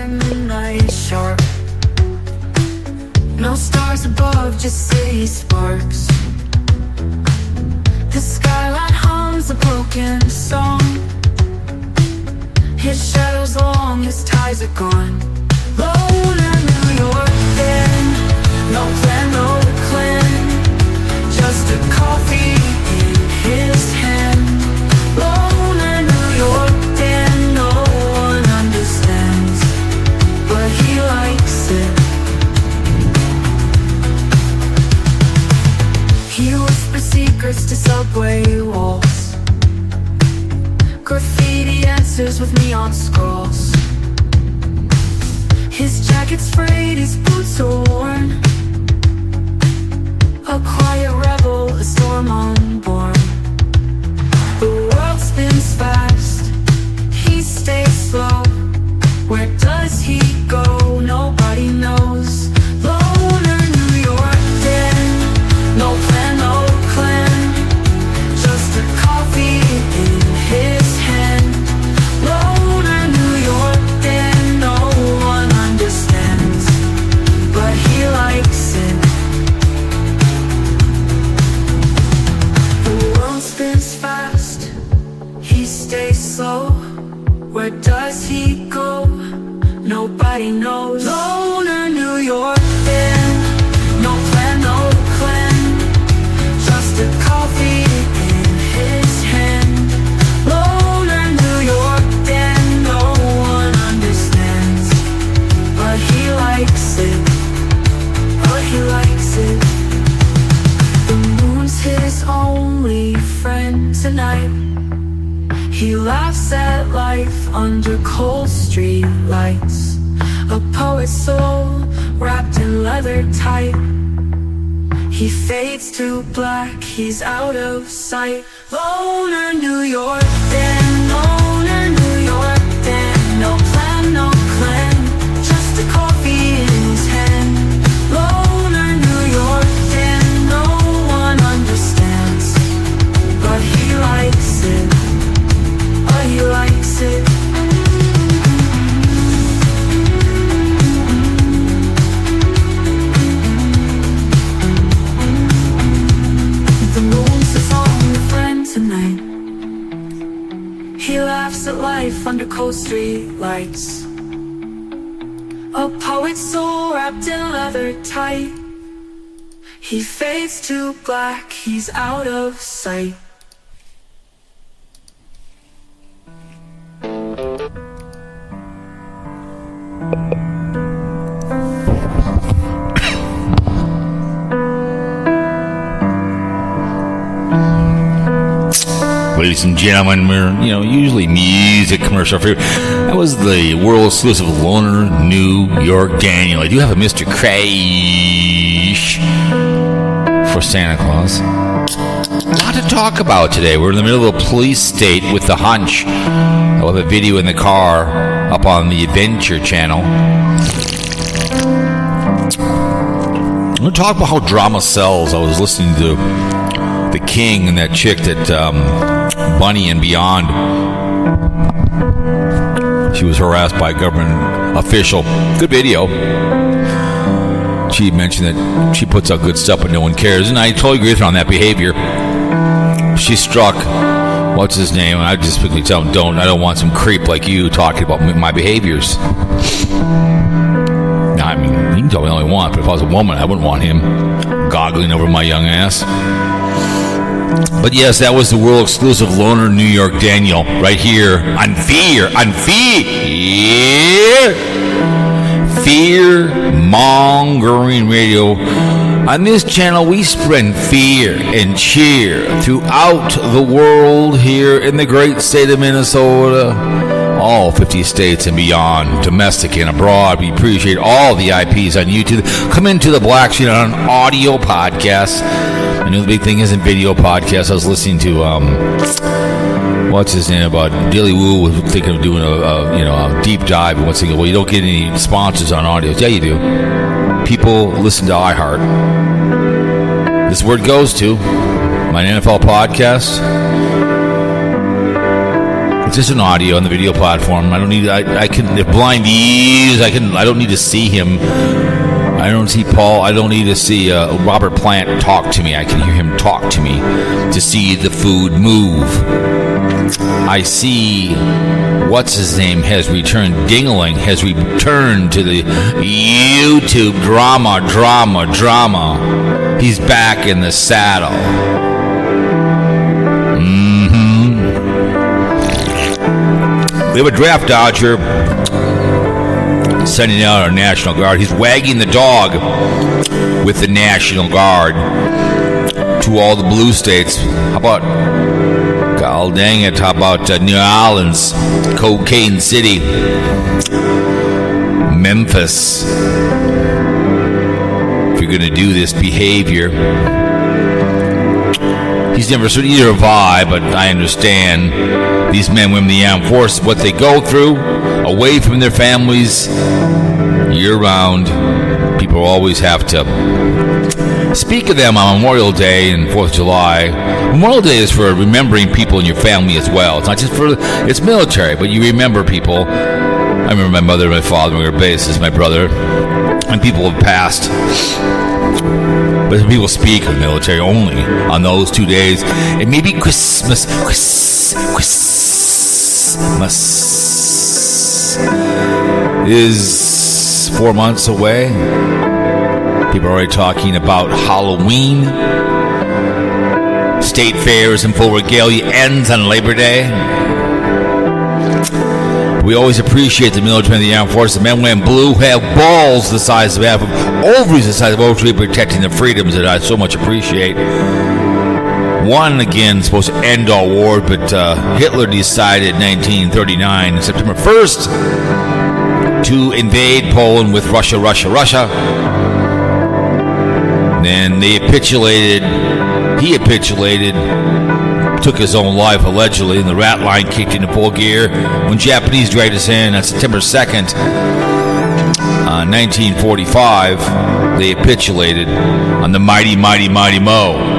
and the night is sharp. No stars above, just city sparks. The skyline hums a broken song. His shadow's long, his ties are gone. Loner New York then, no plan, no clan, just a coffee in his hand. Loner New York then, no one understands, but he likes it. He whispers secrets to subway walls, graffiti answers with neon scrolls. His jacket's frayed, his boots are worn. A quiet rebel, a storm unborn. The world spins fast, he stays slow. Where does he go? Nobody knows. Loner New York then, no plan, no clan, just a coffee in his hand. Loner New York then, no one understands, but he likes it. The world spins fast, he stays slow. Where does he go? Nobody knows. Loner New York then, no plan, no clan, just a coffee in his hand. Loner New York then, no one understands, but he likes it, but he likes it. The moon's his only friend tonight. He laughs at life under cold street lights. A poet's soul wrapped in leather tight. He fades to black, he's out of sight. Loner New York then, loner New York then, no plan, no clan, just a coffee in his hand. Loner New York then, no one understands, but he likes it, but he likes it. Tonight, he laughs at life under cold street lights. A poet's soul wrapped in leather tight. He fades to black, he's out of sight. Ladies and gentlemen, we're, usually music commercial free. That was the world exclusive Loner New York Daniel. I do have a Mr. Crash for Santa Claus. A lot to talk about today. We're in the middle of a police state with the hunch. I'll have a video in the car up on the Adventure Channel. I'm going to talk about how drama sells. I was listening to The King and that chick that Bunny and Beyond. She was harassed by a government official. Good video. She mentioned that she puts out good stuff but no one cares, and I totally agree with her on that behavior. She struck, what's his name, and I just quickly tell him, I don't want some creep like you talking about my behaviors. Now, I mean, you can tell me all you want, but if I was a woman, I wouldn't want him goggling over my young ass. But yes, that was the world exclusive Loner New York Daniel right here on Fear Mongering Radio. On this channel, we spread fear and cheer throughout the world here in the great state of Minnesota, all 50 states and beyond, domestic and abroad. We appreciate all the IPs on YouTube. Come into the Black Sheet on an audio podcast. I know the big thing isn't video podcast. I was listening to what's his name, about Dilly Woo was thinking of doing a deep dive. And what's thinking, well, you don't get any sponsors on audio. Yeah, you do. People listen to iHeart. This is where it goes to. My NFL podcast. It's just an audio on the video platform. I don't need. I can. If BlindViews, I don't need to see him. I don't see Paul. I don't need to see Robert Plant talk to me. I can hear him talk to me to see the food move. I see what's his name has returned. Dingling has returned to the YouTube drama. He's back in the saddle. We have a draft dodger sending out our National Guard. He's wagging the dog with the National Guard to all the blue states. How about, God dang it, how about New Orleans, Cocaine City, Memphis? If you're going to do this behavior, he's never seen either have I, but I understand these men, women, the armed forces, what they go through, away from their families, year-round. People always have to speak of them on Memorial Day and 4th of July. Memorial Day is for remembering people in your family as well. It's not just for, it's military, but you remember people. I remember my mother and my father when we were bases, my brother, and people have passed. But people speak of the military only on those 2 days. And maybe Christmas is 4 months away. People are already talking about Halloween. State fairs and full regalia ends on Labor Day. We always appreciate the military and the armed forces. The men wearing blue have balls the size of half of ovaries the size of oak tree, protecting the freedoms that I so much appreciate. One, again, supposed to end all war, but Hitler decided in 1939, September 1st, to invade Poland with Russia. Then they capitulated. He capitulated, took his own life allegedly, and the rat line kicked into full gear when Japanese dragged us in on September 2nd, 1945. They capitulated on the mighty Mo.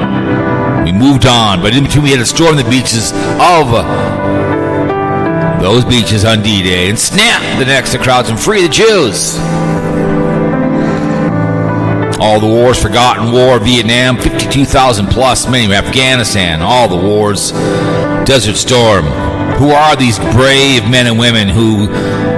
We moved on, but in between we had to storm the beaches of those beaches on D-Day and snap the necks of crowds and free the Jews. All the wars, forgotten war, Vietnam, 52,000 plus, many, Afghanistan, all the wars, Desert Storm. Who are these brave men and women who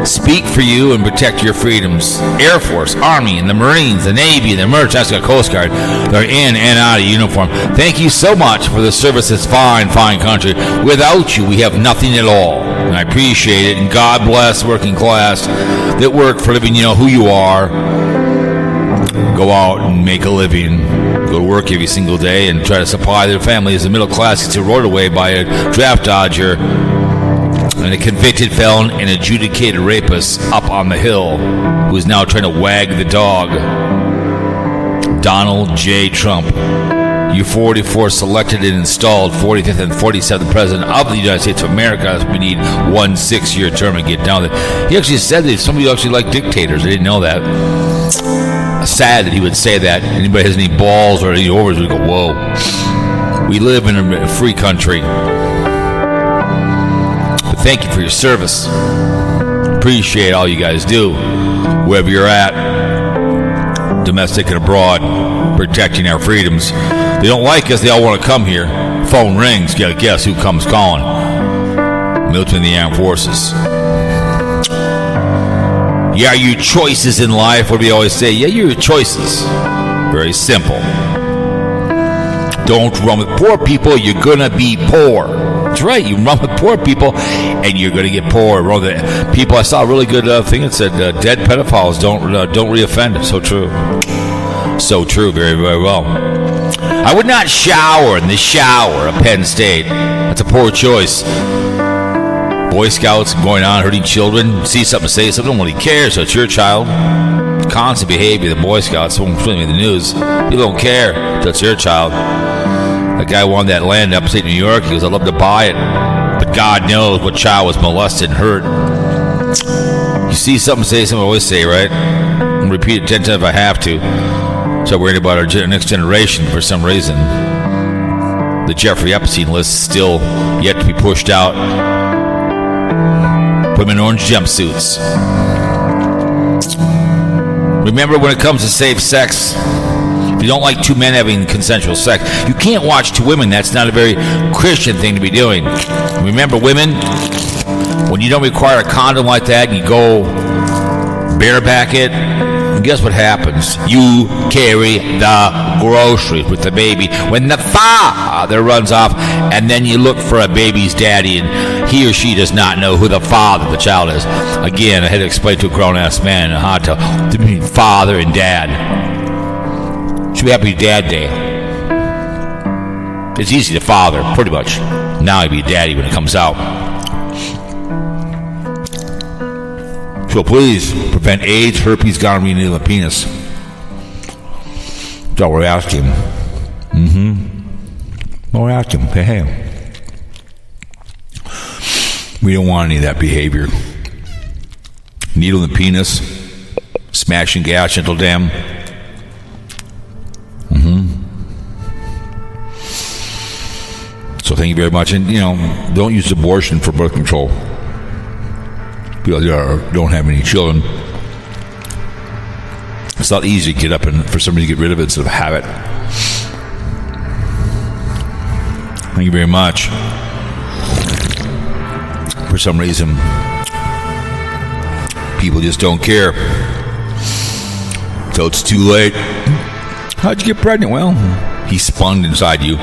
speak for you and protect your freedoms? Air Force, Army, and the Marines, the Navy, the Merchant Coast Guard. They're in and out of uniform. Thank you so much for the service of this fine country. Without you, we have nothing at all. And I appreciate it. And God bless working class that work for living. You know who you are. Go out and make a living. Go to work every single day and try to supply their families. The middle class gets rode away by a draft dodger and a convicted felon and adjudicated rapist up on the hill who is now trying to wag the dog. Donald J. Trump, you 44 selected and installed 45th and 47th President of the United States of America. We need 1 6-year term to get down there. He actually said that some of you actually like dictators. I didn't know that. Sad that he would say that. Anybody has any balls or any overs would go, whoa. We live in a free country. But thank you for your service. Appreciate all you guys do, wherever you're at, domestic and abroad, protecting our freedoms. They don't like us, they all want to come here. Phone rings, you gotta guess who comes calling. Military and the armed forces. Yeah, your choices in life. What do we always say? Yeah, your choices. Very simple. Don't run with poor people, you're gonna be poor. That's right, you run with poor people and you're gonna get poor. Run with people. I saw a really good thing that said dead pedophiles don't reoffend. So true. So true, very, very well. I would not shower in the shower at Penn State. That's a poor choice. Boy Scouts going on hurting children. See something, say something. Nobody cares. So it's your child. Constant behavior. The Boy Scouts. Someone putting me in the news. People don't care. So it's your child. That guy wanted that land in upstate New York. He goes, I'd love to buy it, but God knows what child was molested and hurt. You see something, say something. I always say, right? And repeat it 10 times if I have to. So worried about our next generation for some reason. The Jeffrey Epstein list is still yet to be pushed out. women in orange jumpsuits. Remember, when it comes to safe sex, if you don't like two men having consensual sex, you can't watch two women. That's not a very Christian thing to be doing. Remember, women, when you don't require a condom like that, and you go bareback it, and guess what happens? You carry the groceries with the baby when the father runs off, and then you look for a baby's daddy, and he or she does not know who the father of the child is. Again, I had to explain to a grown-ass man in a hot tub, to me, father and dad. Should be Happy Dad Day. It's easy to father, pretty much. Now he'd be a daddy when it comes out. So please prevent AIDS, herpes, gonorrhea, needle, and penis. That's all we're asking. Well, we're asking. Hey. We don't want any of that behavior. Needle and penis, smashing gas until damn. So thank you very much. And, don't use abortion for birth control. People don't have any children. It's not easy to get up and for somebody to get rid of it instead of have it. Thank you very much. For some reason, people just don't care. So it's too late. How'd you get pregnant? Well, he spun inside you.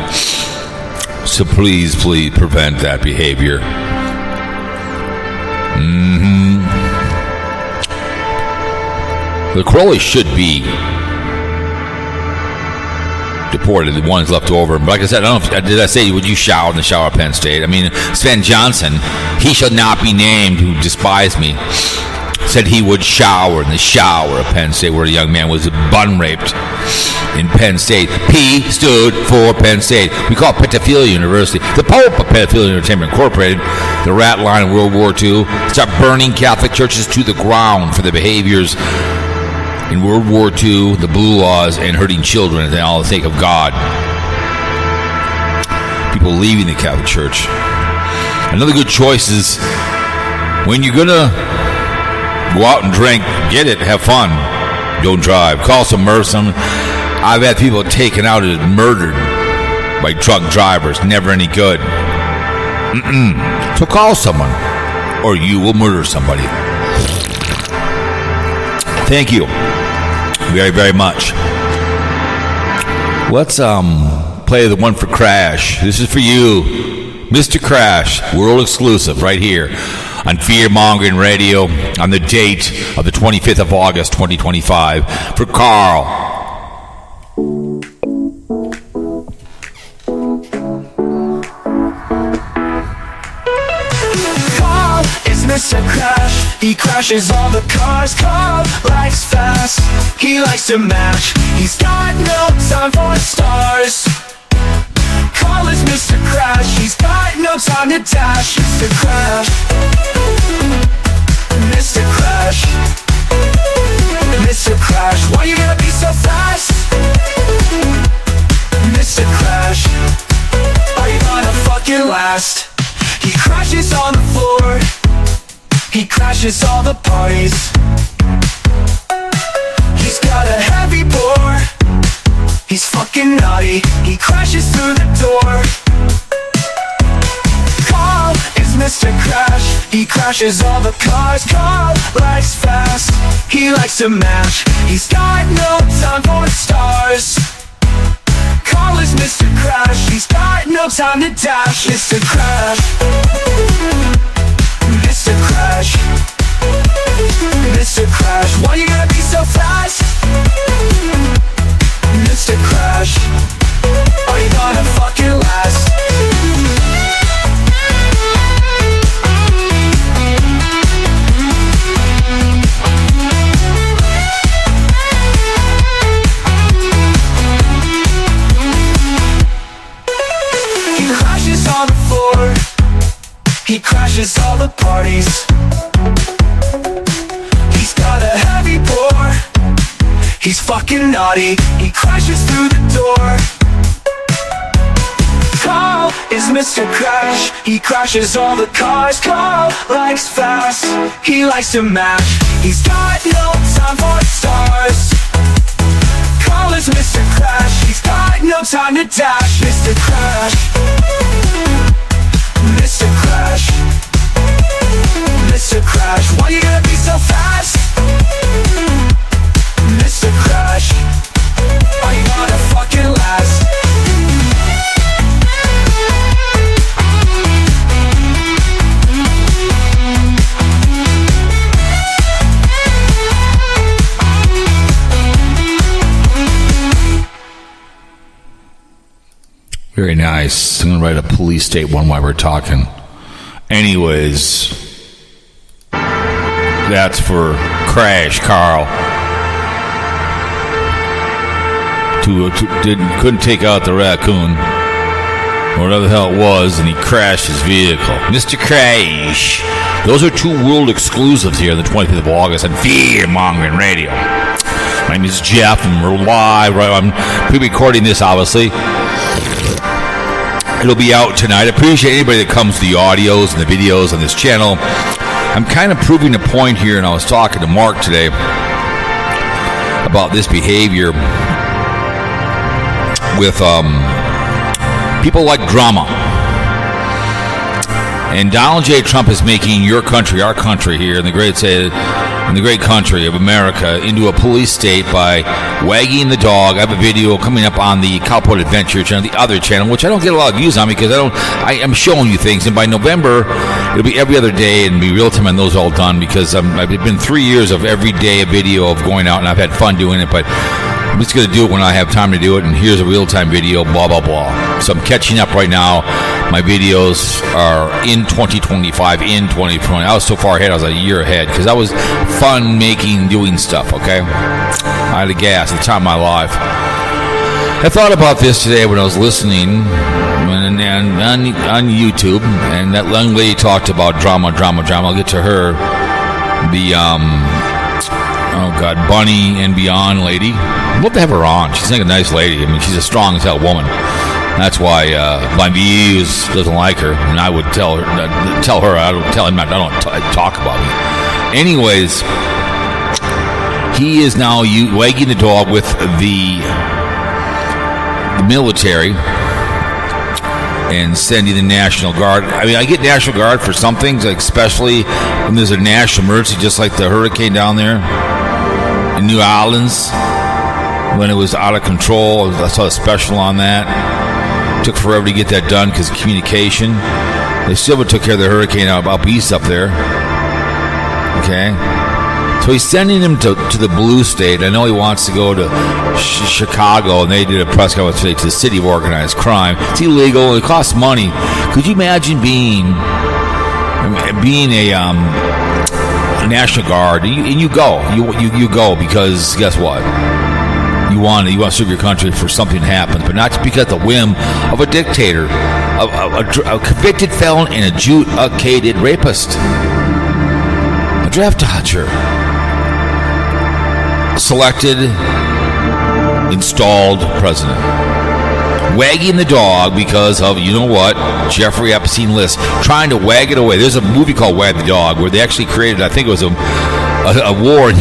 So please prevent that behavior. The Crowleys should be deported. The ones left over. But like I said, I don't know did I say, would you shower in the shower at Penn State? I mean, Sven Johnson, he shall not be named, who despised me, said he would shower in the shower at Penn State, where a young man was bun raped in Penn State. P stood for Penn State. We call it Pedophilia University. The Pope of Pedophilia Entertainment Incorporated, the rat line in World War II, start burning Catholic churches to the ground for the behaviors in World War II, the blue laws, and hurting children, and all the sake of God. People leaving the Catholic Church. Another good choice is, when you're gonna go out and drink, get it, have fun. Don't drive. Call some MRFs. I've had people taken out and murdered by drunk drivers. Never any good. So call someone, or you will murder somebody. Thank you very, very much. Let's play the one for Crash. This is for you, Mr. Crash, world exclusive, right here on Fear Mongering Radio on the date of the 25th of August, 2025, for Carl. Mr. Crash, he crashes all the cars. Carl likes fast, he likes to match. He's got no time for stars. Carl is Mr. Crash, he's got no time to dash. Mr. Crash, Mr. Crash, Mr. Crash, why you gotta be so fast? Mr. Crash, are you gonna fucking last? He crashes on the floor, he crashes all the parties. He's got a heavy bore, he's fucking naughty. He crashes through the door. Carl is Mr. Crash, he crashes all the cars. Carl likes fast, he likes to match. He's got no time for stars. Carl is Mr. Crash, he's got no time to dash. Mr. Crash, Mr. Crash, Mr. Crash, why you gotta be so fast? Mr. Crash, are you gonna fucking last? He crashes on the floor, he crashes all the parties. He's got a heavy bore, he's fucking naughty. He crashes through the door. Carl is Mr. Crash. He crashes all the cars. Carl likes fast. He likes to mash. He's got no time for stars. Carl is Mr. Crash. He's got no time to dash. Mr. Crash. Mr. Crash. Mr. Crash. Why you gotta be so fast? Mr. Crash. Are you gonna fucking last? Very nice. I'm going to write a police state one while we're talking. Anyways, that's for Crash Carl. Couldn't take out the raccoon, or whatever the hell it was, and he crashed his vehicle. Mr. Crash. Those are two world exclusives here on the 25th of August on Fear-Mongering Radio. My name is Jeff, and we're live. I'm pre-recording this, obviously. It'll be out tonight. I appreciate anybody that comes to the audios and the videos on this channel. I'm kind of proving a point here, and I was talking to Mark today about this behavior with people like drama. And Donald J. Trump is making your country, our country here in the great country of America, into a police state by wagging the dog. I have a video coming up on the Cowpote Adventure channel, the other channel, which I don't get a lot of views on because I am showing you things. And by November, it'll be every other day and be real time on those all done because I've been 3 years of every day a video of going out, and I've had fun doing it, but I'm just going to do it when I have time to do it, and here's a real-time video, blah, blah, blah. So I'm catching up right now. My videos are in 2025, in 2020. I was so far ahead, I was a year ahead, because I was fun doing stuff, okay? I had a gas at the time of my life. I thought about this today when I was listening on YouTube, and that young lady talked about drama. I'll get to her. The, Bunny and Beyond lady. I'd love to have her on. She's like a nice lady. I mean, she's a strong as hell woman. That's why BlindViews doesn't like her, and I would tell her. I don't tell him. I don't talk about me. Anyways, he is now wagging the dog with the military and sending the National Guard. I mean, I get National Guard for some things, like especially when there's a national emergency, just like the hurricane down there in New Orleans when it was out of control. I saw a special on that. It took forever to get that done because of communication. They still took care of the hurricane up east up there. Okay. So he's sending him to the blue state. I know he wants to go to Chicago, and they did a press conference today to the city of organized crime. It's illegal. It costs money. Could you imagine being a National Guard, and you go because guess what? You want to serve your country for something that happens, but not because of the whim of a dictator, a convicted felon, and a adjudicated rapist, a draft dodger, selected, installed president, wagging the dog because of, you know what, Jeffrey Epstein list, trying to wag it away. There's a movie called Wag the Dog where they actually created, I think it was a war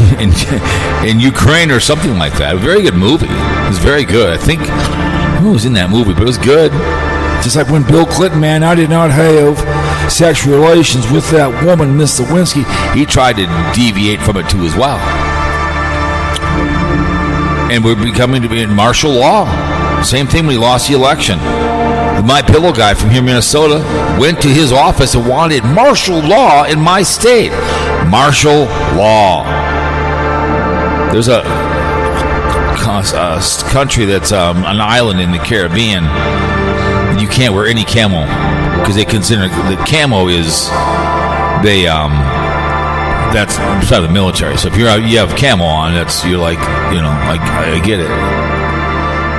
in Ukraine or something like that. A very good movie. It was very good. I think who was in that movie, but it was good. Just like when Bill Clinton, man, I did not have sexual relations with that woman, Miss Lewinsky. He tried to deviate from it too as well. And we're becoming to be in martial law. Same thing when he lost the election. The My Pillow guy from here in Minnesota went to his office and wanted martial law in my state. Martial law. There's a country that's an island in the Caribbean. You can't wear any camo because they consider the camo is that's side of the military. So if you have camo on, you're like, I get it.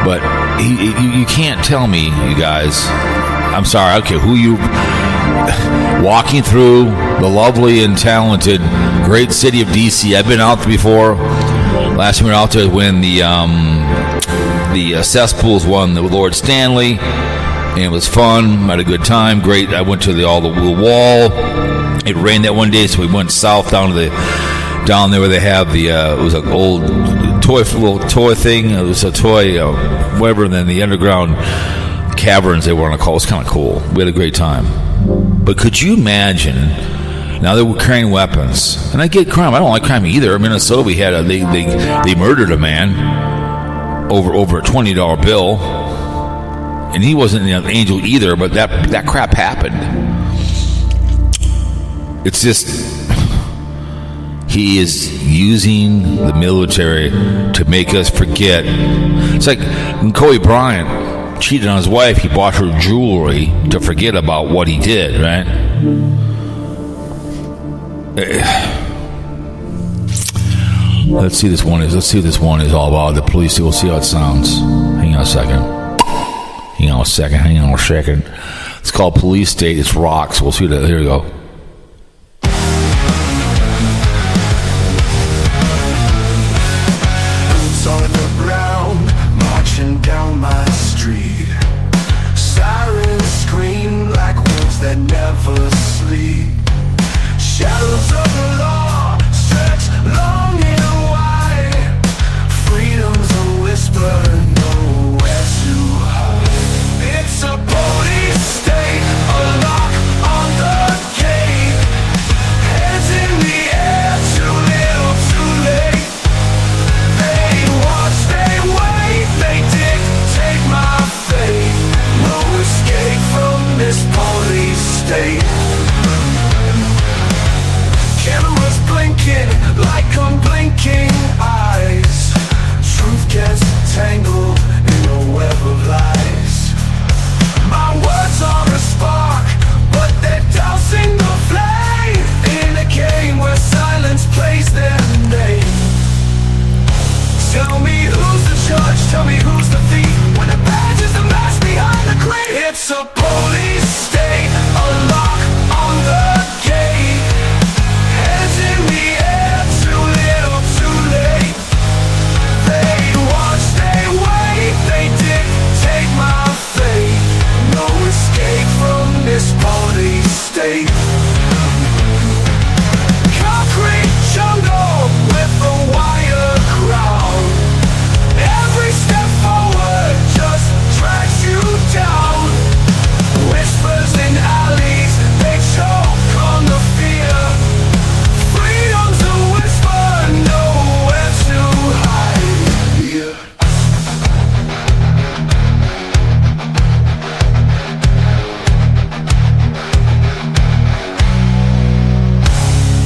But you can't tell me, you guys. I'm sorry. I don't care who you. Walking through the lovely and talented great city of DC. I've been out there before. Last time we were out there when the cesspools won the Lord Stanley. And it was fun. Had a good time. Great. I went to the wall. It rained that one day, so we went south down there where they have the it was an old little toy thing. It was a toy whatever, and then the underground caverns they were on a call. It was kind of cool. We had a great time. But could you imagine? Now they were carrying weapons, and I get crime. I don't like crime either. In Minnesota, we had they murdered a man over a $20 bill, and he wasn't an angel either. But that crap happened. It's just he is using the military to make us forget. It's like when Kobe Bryant cheated on his wife, he bought her jewelry to forget about what he did, right? Let's see what this one is all about. The police, we'll see how it sounds. Hang on a second. It's called Police State. It's rocks. We'll see that. Here we go. Boots on the ground, marching down my street. Sirens scream like wolves that never sleep. Shadows of the law stretch long and wide. Freedom's a whisper, nowhere to hide. It's a police state, a lock on the gate. Hands in the air, too little, too late. They watch, they wait, they dictate my fate. No escape from this police state. Cameras blinking like unblinking eyes. Truth gets tangled in a web of lies. My words are a spark, but they're dousing the flame. In a game where silence plays their name. Tell me who's the judge, tell me who's the thief. When the badge is the mask behind the grave. It's a police state, a lock on the gate. Hands in the air, too little, too late. They watch, they wait, they dictate my fate. No escape from this police state. Concrete jungle with a wire crown. Every step forward just drags you down. Whispers in alleys, they choke on the fear. Freedom's a whisper, nowhere to hide here.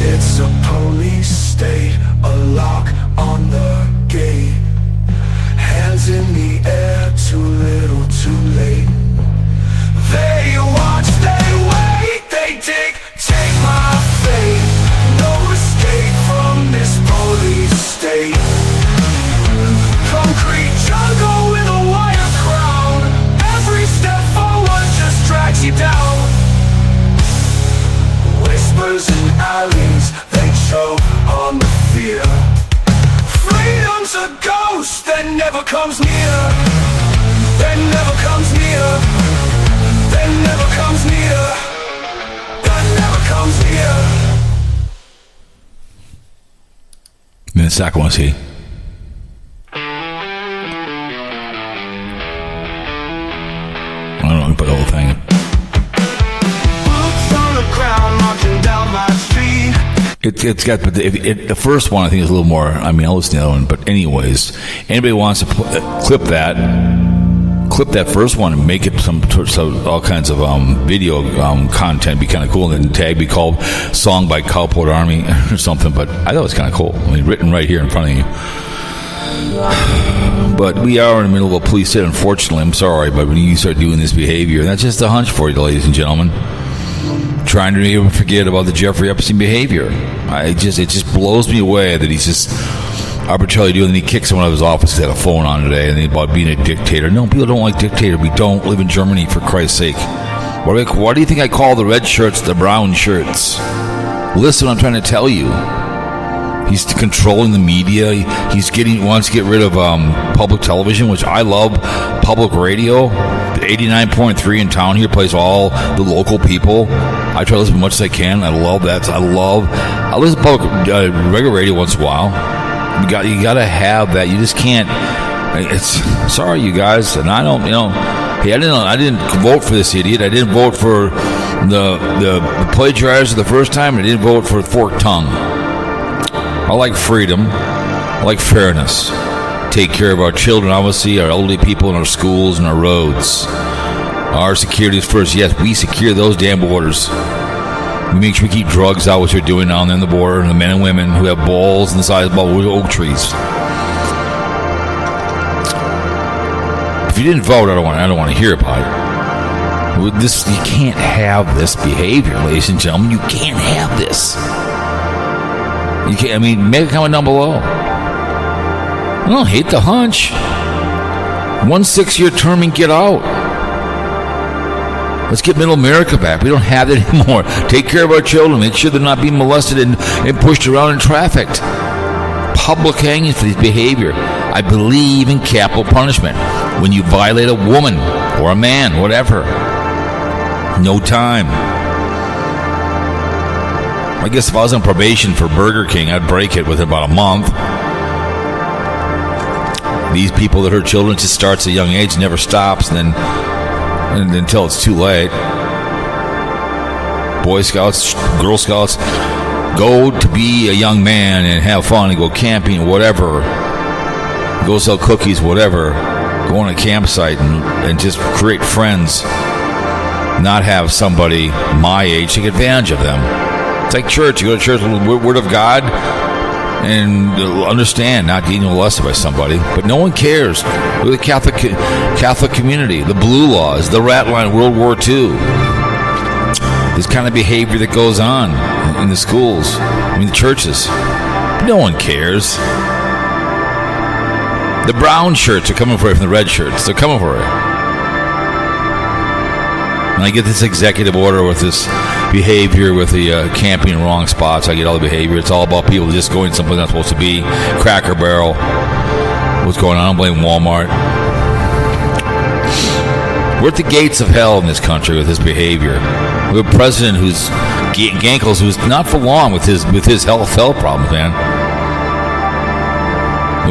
It's a police state, a lock on the gate. Hands in the air, too little, too late. They watch, they wait, they dictate my fate. No escape from this police state. Concrete jungle with a wire crown. Every step forward just drags you down. Whispers in alleys, they choke on the fear. Freedom's a ghost that never comes near. That never comes near. That never comes near. That never comes near. And the second one, see. I don't know, but the whole thing. Boots on the ground, marching down my street. It's got, but the first one I think is a little more. I mean, I'll listen to the other one, but anyways, anybody wants to clip that first one and make it some all kinds of video content, be kind of cool, and then tag be called "Song by Cowpote Army" or something. But I thought it was kind of cool. I mean, written right here in front of you. But we are in the middle of a police state, unfortunately. I'm sorry, but when you start doing this behavior, that's just a hunch for you, ladies and gentlemen. Trying to even forget about the Jeffrey Epstein behavior. It just blows me away that he's just arbitrarily doing. And he kicked someone out of his office. He had a phone on today, and about being a dictator. No, people don't like dictator. We don't live in Germany, for Christ's sake. Why do you think I call the red shirts the brown shirts? Listen, what I'm trying to tell you. He's controlling the media. He wants to get rid of public television, which I love. Public radio, 89.3 in town here plays all the local people. I try to listen as much as I can. I love that. I listen to public regular radio once in a while. You got to have that. You just can't. It's sorry, you guys, and I don't. Hey, I didn't vote for this idiot. I didn't vote for the plagiarizer the first time. I didn't vote for forked tongue. I like freedom. I like fairness. Take care of our children, obviously, our elderly people in our schools and our roads. Our security is first. Yes, we secure those damn borders. We make sure we keep drugs out, which they're doing down there on the border, and the men and women who have balls in the size of oak trees. If you didn't vote, I don't want to hear about it. You can't have this behavior, ladies and gentlemen. You can't have this. You can't. I mean, make a comment down below. I don't hate the hunch. 1 6-year term and get out. Let's get middle America back. We don't have it anymore. Take care of our children. Make sure they're not being molested and pushed around and trafficked. Public hangings for this behavior. I believe in capital punishment. When you violate a woman or a man, whatever. No time. I guess if I was on probation for Burger King, I'd break it within about a month. These people that hurt children, just starts at a young age, never stops, and until it's too late. Boy Scouts, Girl Scouts, go to be a young man and have fun and go camping or whatever. Go sell cookies, whatever. Go on a campsite and just create friends. Not have somebody my age take advantage of them. It's like church. You go to church with the Word of God and understand not getting molested by somebody, but no one cares. Look at the Catholic community, the blue laws, the rat line, World War II. This kind of behavior that goes on in the schools, the churches. No one cares. The brown shirts are coming for it from the red shirts. They're coming for it. And I get this executive order with this behavior with the camping in wrong spots. I get all the behavior. It's all about people just going someplace not supposed to be. Cracker Barrel. What's going on? I don't blame Walmart. We're at the gates of hell in this country with this behavior. We have a president who's Gankles, who's not for long with his health problems, man.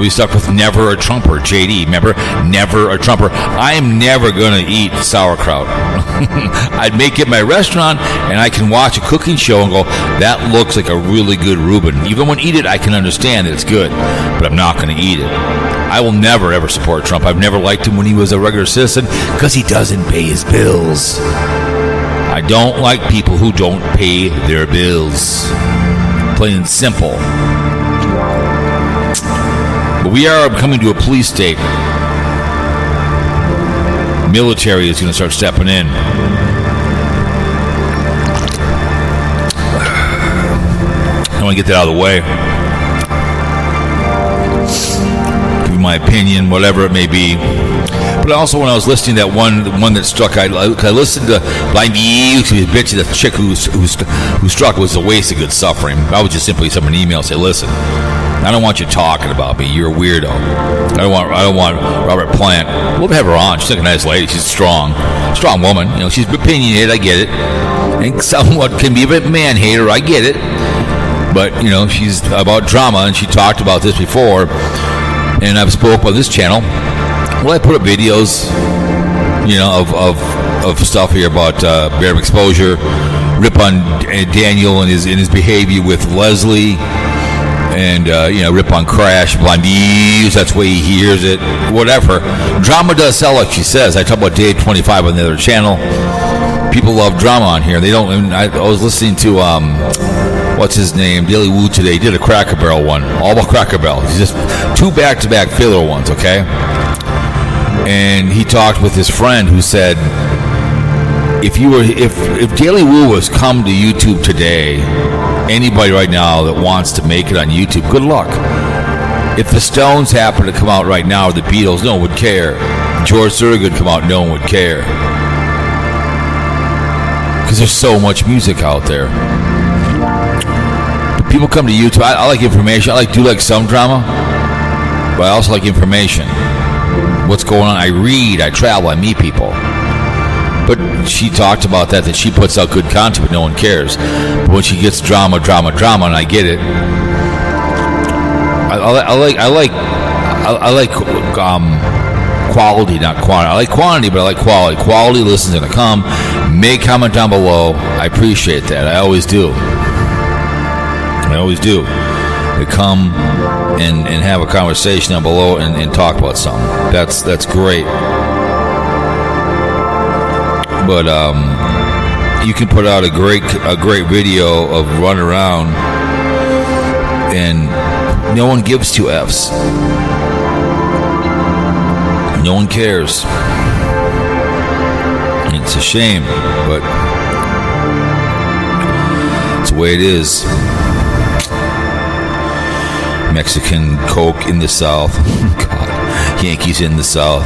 We stuck with never a Trumper, JD. Remember? Never a Trumper. I am never going to eat sauerkraut. I'd make it my restaurant, and I can watch a cooking show and go, that looks like a really good Reuben. Even when I eat it, I can understand that it's good, but I'm not going to eat it. I will never, ever support Trump. I've never liked him when he was a regular citizen because he doesn't pay his bills. I don't like people who don't pay their bills. Plain and simple. But we are coming to a police state. Military is going to start stepping in. I want to get that out of the way. Give you my opinion, whatever it may be. But also, when I was listening to that one that struck, I listened to BlindViews. He was bitching. The chick who struck was a waste of good suffering. I would just simply send an email and say, listen, I don't want you talking about me. You're a weirdo. I don't want Robert Plant. We'll have her on. She's like a nice lady. She's strong woman. She's opinionated. I get it. And somewhat can be a bit man hater. I get it. But she's about drama, and she talked about this before. And I've spoke on this channel. Well, I put up videos, of stuff here about bear exposure, rip on Daniel and his behavior with Leslie. And, rip on Crash, BlindViews, that's the way he hears it, whatever. Drama does sell, like she says. I talk about Day 25 on the other channel. People love drama on here. They don't, I was listening to, what's his name, Daily Woo today. He did a Cracker Barrel one, all about Cracker Barrel. It's just 2 back-to-back filler ones, okay? And he talked with his friend who said, if Daily Woo was come to YouTube today, anybody right now that wants to make it on YouTube, good luck. If the Stones happen to come out right now, or the Beatles, no one would care. George Thorogood come out, no one would care. Because there's so much music out there. But people come to YouTube. I like information. I do like some drama, but I also like information. What's going on? I read, I travel, I meet people. But she talked about that she puts out good content, but no one cares. But when she gets drama, and I get it. I like quality, not quantity. I like quantity, but I like quality. Quality listeners are going to come. Make comment down below. I appreciate that. I always do. They come and have a conversation down below and talk about something. That's great. But you can put out a great video of run around, and no one gives two F's. No one cares. It's a shame, but it's the way it is. Mexican Coke in the South. God, Yankees in the South.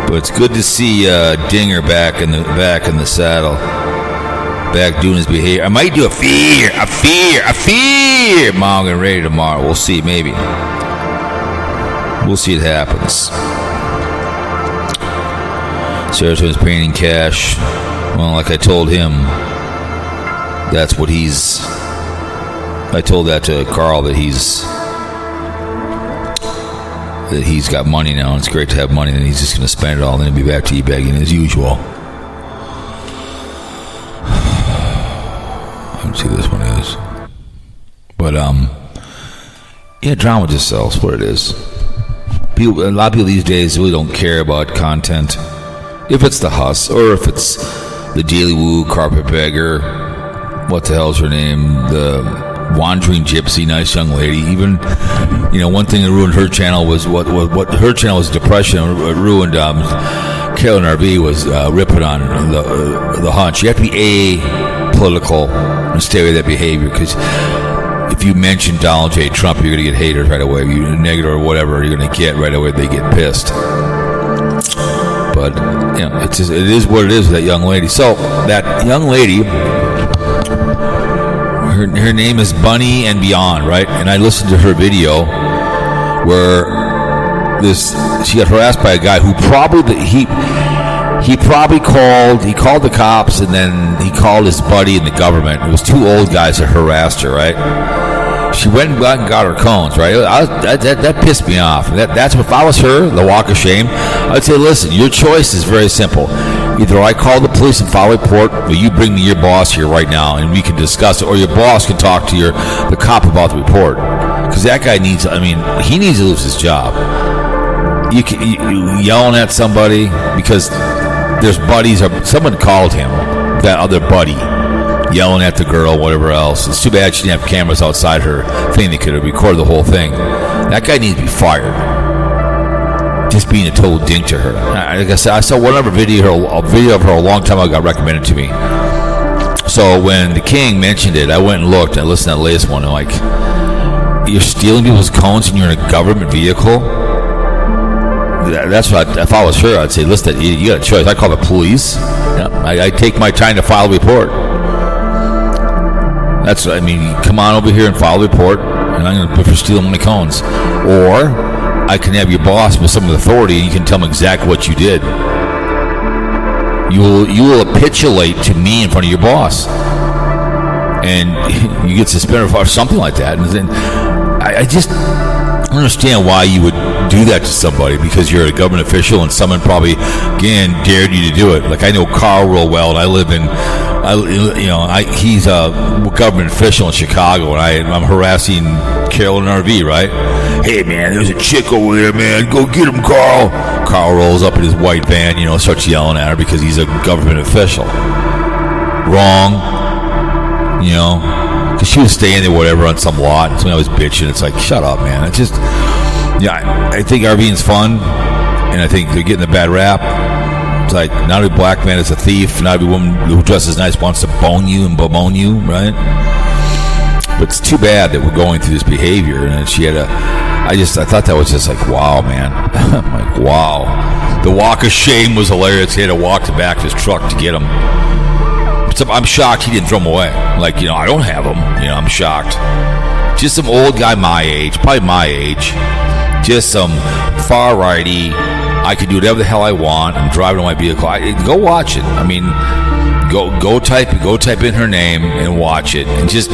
But it's good to see Dinger back in the saddle, back doing his behavior. I might do a fear monger ready tomorrow. We'll see, maybe. We'll see it happens. Sarasota's painting cash. Well, like I told him, that's what he's. I told that to Carl that he's got money now, and it's great to have money, and he's just going to spend it all, and then he'll be back to e-bagging as usual. Let's see, this one is. But, yeah, drama just sells what it is. A lot of people these days really don't care about content. If it's the Huss, or if it's the Daily Woo, Carpetbagger, what the hell's her name, the Wandering Gypsy, nice young lady. Even, one thing that ruined her channel was what her channel was depression. What ruined Carolyn RV was ripping on the hunch. You have to be apolitical and stay away with that behavior, because if you mention Donald J. Trump, you're going to get haters right away. If you negative or whatever, you're going to get right away. They get pissed. But it is what it is with that young lady. So that young lady. Her name is Bunny and Beyond, right? And I listened to her video where she got harassed by a guy who probably he called the cops, and then he called his buddy in the government. It was two old guys that harassed her, right? She went and got her cones, right? That pissed me off. That's if I was her, the walk of shame, I'd say, listen, your choice is very simple. Either I call the police and file a report, or you bring me your boss here right now and we can discuss it, or your boss can talk to the cop about the report. Because that guy he needs to lose his job. You yelling at somebody because there's buddies, or someone called him, that other buddy, yelling at the girl, whatever else. It's too bad she didn't have cameras outside her thing that could have recorded the whole thing. That guy needs to be fired. Just being a total dink to her. Like I said, I saw one other video of her a long time ago, got recommended to me. So when the King mentioned it, I went and looked. I listened to that latest one. And you're stealing people's cones and you're in a government vehicle? That's what if I was her, I'd say, listen, you got a choice. I call the police. I take my time to file a report. That's what I mean. Come on over here and file a report, and I'm going to put for stealing my cones. Or I can have your boss with some authority, and you can tell him exactly what you did. You will capitulate to me in front of your boss, and you get suspended for something like that. And then I just don't understand why you would do that to somebody, because you're a government official and someone probably again dared you to do it. Like I know Carl real well, and I live in. He's a government official in Chicago, and I'm harassing Carolyn RV, right? Hey, man, there's a chick over there, man. Go get him, Carl. Carl rolls up in his white van, starts yelling at her because he's a government official. Wrong. Because she was staying there, whatever, on some lot, and somebody was bitching. It's like, shut up, man. It's just, I think RVing's fun, and I think they're getting a bad rap. It's like, not every black man is a thief, not every woman who dresses nice wants to bone you and bemoan you, right? But it's too bad that we're going through this behavior. And she had I thought that was just like, wow, man. I'm like, wow. The walk of shame was hilarious. He had to walk to back of his truck to get him. So I'm shocked he didn't throw them away. Like, I don't have them. I'm shocked. Just some old guy my age, probably my age. Just some far righty. I can do whatever the hell I want. I'm driving on my vehicle. Go watch it. I mean, go type in her name and watch it, and just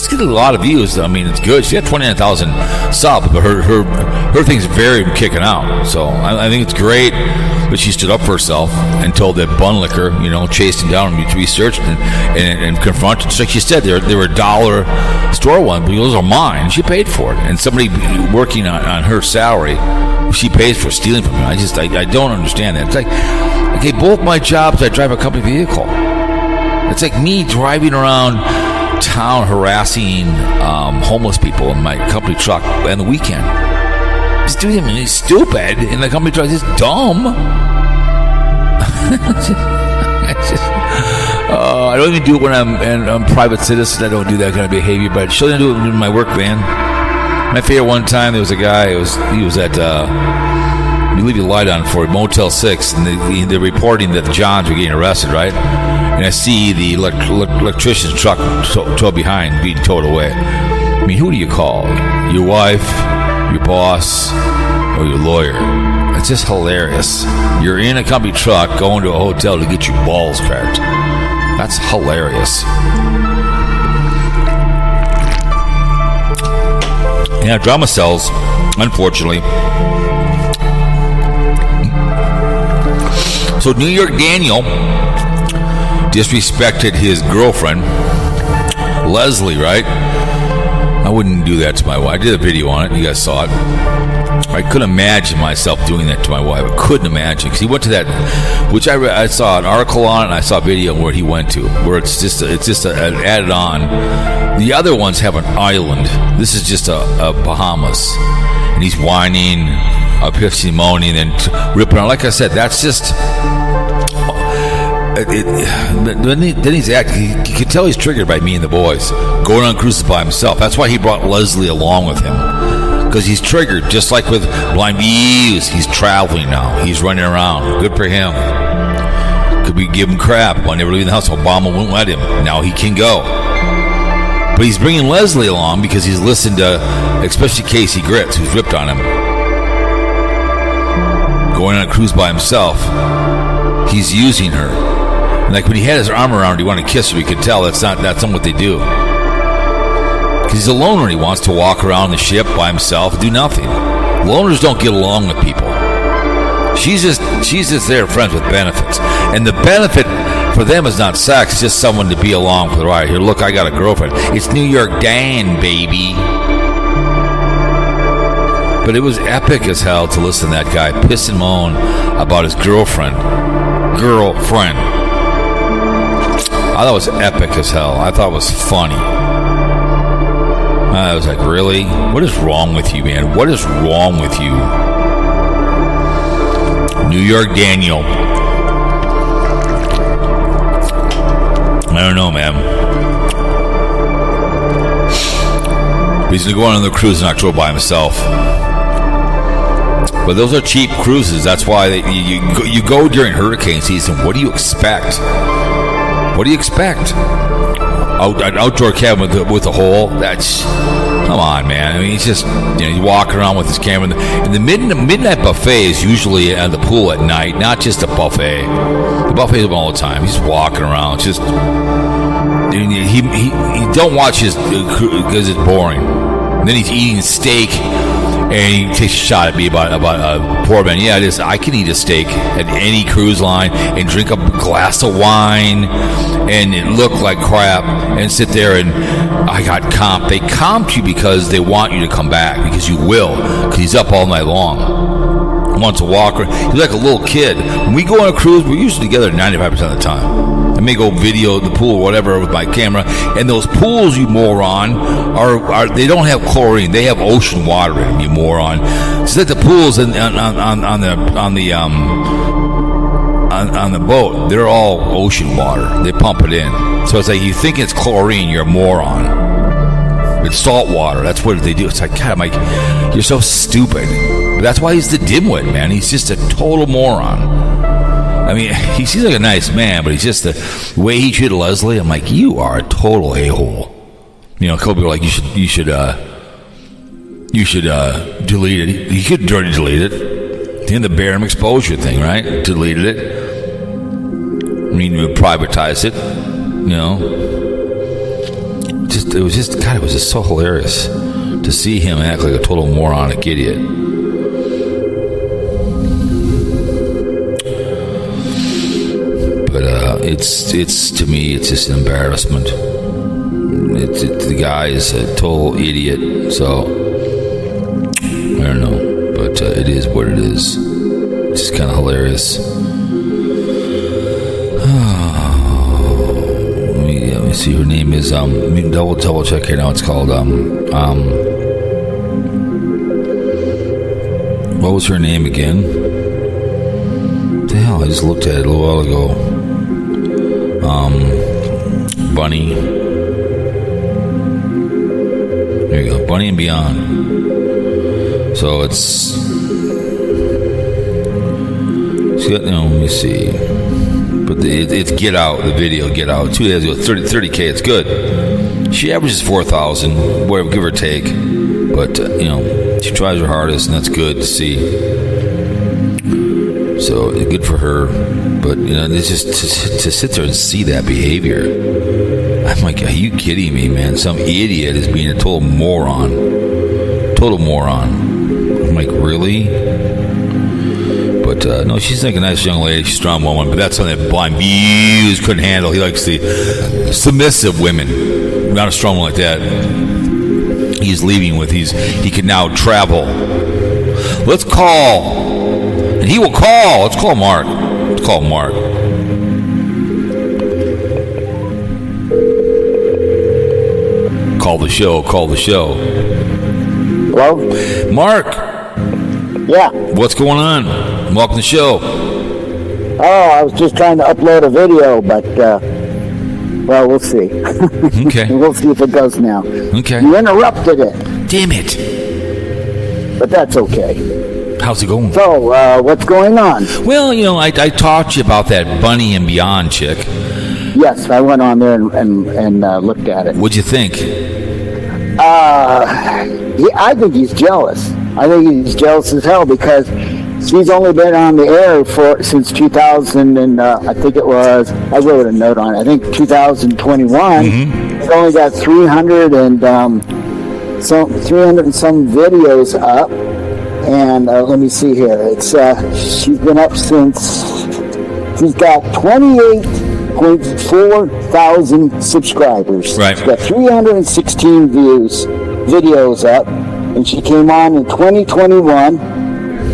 get a lot of views. I mean, it's good. She got 29,000 subs, but her thing's very kicking out. So I think it's great that she stood up for herself and told that bun licker, chased him down and researched and confronted. Just like she said, they were $1 store one, but those are mine. She paid for it, and somebody working on her salary, she pays for stealing from me. I don't understand that. It's like, okay, both my jobs, I drive a company vehicle. It's like me driving around town harassing homeless people in my company truck on the weekend. He's doing it. He's stupid in the company truck. He's dumb. I don't even do it when I'm private citizen. I don't do that kind of behavior, but I should do it in my work van. My favorite one time, there was a guy. He was at you leave your light on for Motel 6, and they're reporting that the Johns were getting arrested, right? And I see the electrician's truck towed behind, being towed away. I mean, who do you call? Your wife, your boss, or your lawyer? It's just hilarious. You're in a company truck going to a hotel to get your balls cracked. That's hilarious. Yeah, drama sells, unfortunately. So New York Daniel disrespected his girlfriend, Leslie, right? I wouldn't do that to my wife. I did a video on it. You guys saw it. I couldn't imagine myself doing that to my wife. I couldn't imagine, because he went to that, which I saw an article on it, and I saw a video where he went to, where it's just an added on. The other ones have an island. This is just a Bahamas, and he's whining, pissing, moaning, and ripping on. Like I said, that's just. Then he's acting. You can tell he's triggered by me and the boys going on cruises by himself. That's why he brought Leslie along with him, because he's triggered. Just like with BlindViews, he's traveling now. He's running around. Good for him. Could we give him crap when they were leaving the house? Obama wouldn't let him. Now he can go. But he's bringing Leslie along because he's listened to, especially Casey Grits, who's ripped on him. Going on a cruise by himself, he's using her. Like when he had his arm around her, he wanted to kiss her. You could tell that's not what they do. Because he's a loner. He wants to walk around the ship by himself, do nothing. Loners don't get along with people. She's just there, friends with benefits. And the benefit for them is not sex, it's just someone to be along for the ride. Here, look, I got a girlfriend. It's New York Dan, baby. But it was epic as hell to listen to that guy piss and moan about his girlfriend. I thought it was epic as hell. I thought it was funny. I was like, really? What is wrong with you, man? What is wrong with you? New York Daniel. I don't know, man. He's going to go on another cruise in October by himself. But those are cheap cruises. That's why you go during hurricane season. What do you expect? What do you expect? An outdoor cabin with a hole? That's, come on, man. I mean, he's just, he's walking around with his camera. And the midnight buffet is usually at the pool at night, not just a buffet. The buffet is all the time. He's walking around. It's just, he don't watch his, because it's boring. And then he's eating steak. And he takes a shot at me about a poor man. Yeah, it is. I can eat a steak at any cruise line and drink a glass of wine and it look like crap and sit there and I got comped. They comped you because they want you to come back, because you will, because he's up all night long. He wants to walk. He's like a little kid. When we go on a cruise, we're usually together 95% of the time. I may go video the pool or whatever with my camera, and those pools, you moron, are they don't have chlorine. They have ocean water in them, you moron. It's like the pools on the boat. They're all ocean water. They pump it in. So it's like, you think it's chlorine, you're a moron. It's salt water. That's what they do. It's like, God, Mike, you're so stupid. But that's why he's the dimwit, man. He's just a total moron. I mean, he seems like a nice man, but he's just the way he treated Leslie. I'm like, you are a total a-hole. You know, a couple people are like, you should delete it. He could dirty delete it. In the Barham exposure thing, right? Deleted it. I mean, you privatized it. You know, it was just so hilarious to see him act like a total moronic idiot. But it's to me, it's just an embarrassment. The guy is a total idiot. So I don't know. But it is what it is. It's just kind of hilarious. Let me see. Her name is let me double check here now. It's called what was her name again? What the hell? I just looked at it a little while ago. Bunny. There you go. Bunny and Beyond. So it's got, let me see. But it's Get Out, the video Get Out. 2 days ago, 30K, it's good. She averages 4,000, whatever, give or take. But, she tries her hardest, and that's good to see. So, good for her. But, it's just to sit there and see that behavior. I'm like, are you kidding me, man? Some idiot is being a total moron. Total moron. I'm like, really? But no, she's like a nice young lady, she's a strong woman, but that's something that BlindViews couldn't handle. He likes the submissive women, not a strong one like that. He's leaving with, he can now travel. Let's call, and he will call. Let's call Mark. Let's call Mark. Call the show. Hello? Mark. Yeah. What's going on? Welcome to the show. Oh, I was just trying to upload a video, but, well, we'll see. Okay. We'll see if it goes now. Okay. You interrupted it. Damn it. But that's okay. How's it going? So, what's going on? Well, I talked to you about that Bunny and Beyond chick. Yes, I went on there and looked at it. What'd you think? I think he's jealous. I think he's jealous as hell because she's only been on the air since 2000 and I think it was, I wrote a note on it, I think 2021. Mm-hmm. It's only got 300 and some videos up. And let me see here. It's she's been up since, she's got 28,400 subscribers. Right. She's got 316 videos up. And she came on in 2021,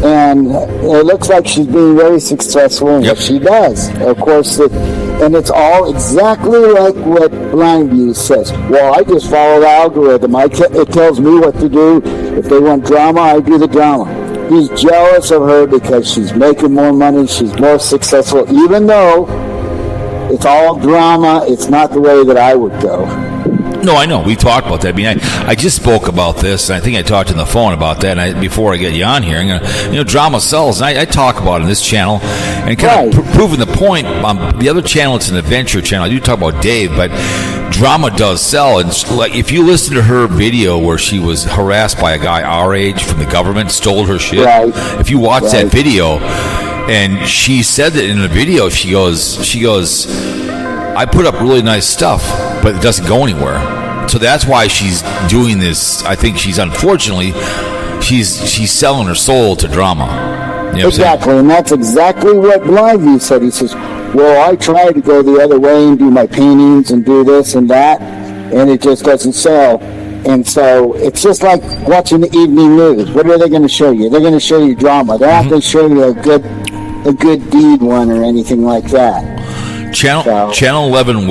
and it looks like she's being very successful in what she does. Of course, and it's all exactly like what BlindViews says. Well, I just follow the algorithm. It tells me what to do. If they want drama, I do the drama. He's jealous of her because she's making more money. She's more successful, even though it's all drama. It's not the way that I would go. No, I know. We talked about that. I mean, I just spoke about this. And I think I talked on the phone about that before I get you on here. And, drama sells. And I talk about it on this channel and kind of proving the point. On the other channel, it's an adventure channel. I do talk about Dave, but drama does sell. And like, if you listen to her video where she was harassed by a guy our age from the government, stole her shit. Right. If you watch that video, and she said that in the video, she goes, I put up really nice stuff, but it doesn't go anywhere. So that's why she's doing this. I think she's selling her soul to drama. You know exactly, and that's exactly what BlindViews said. He says, well, I try to go the other way and do my paintings and do this and that, and it just doesn't sell. And so it's just like watching the evening news. What are they going to show you? They're going to show you drama. They're not going to show you a good deed one or anything like that. Channel 11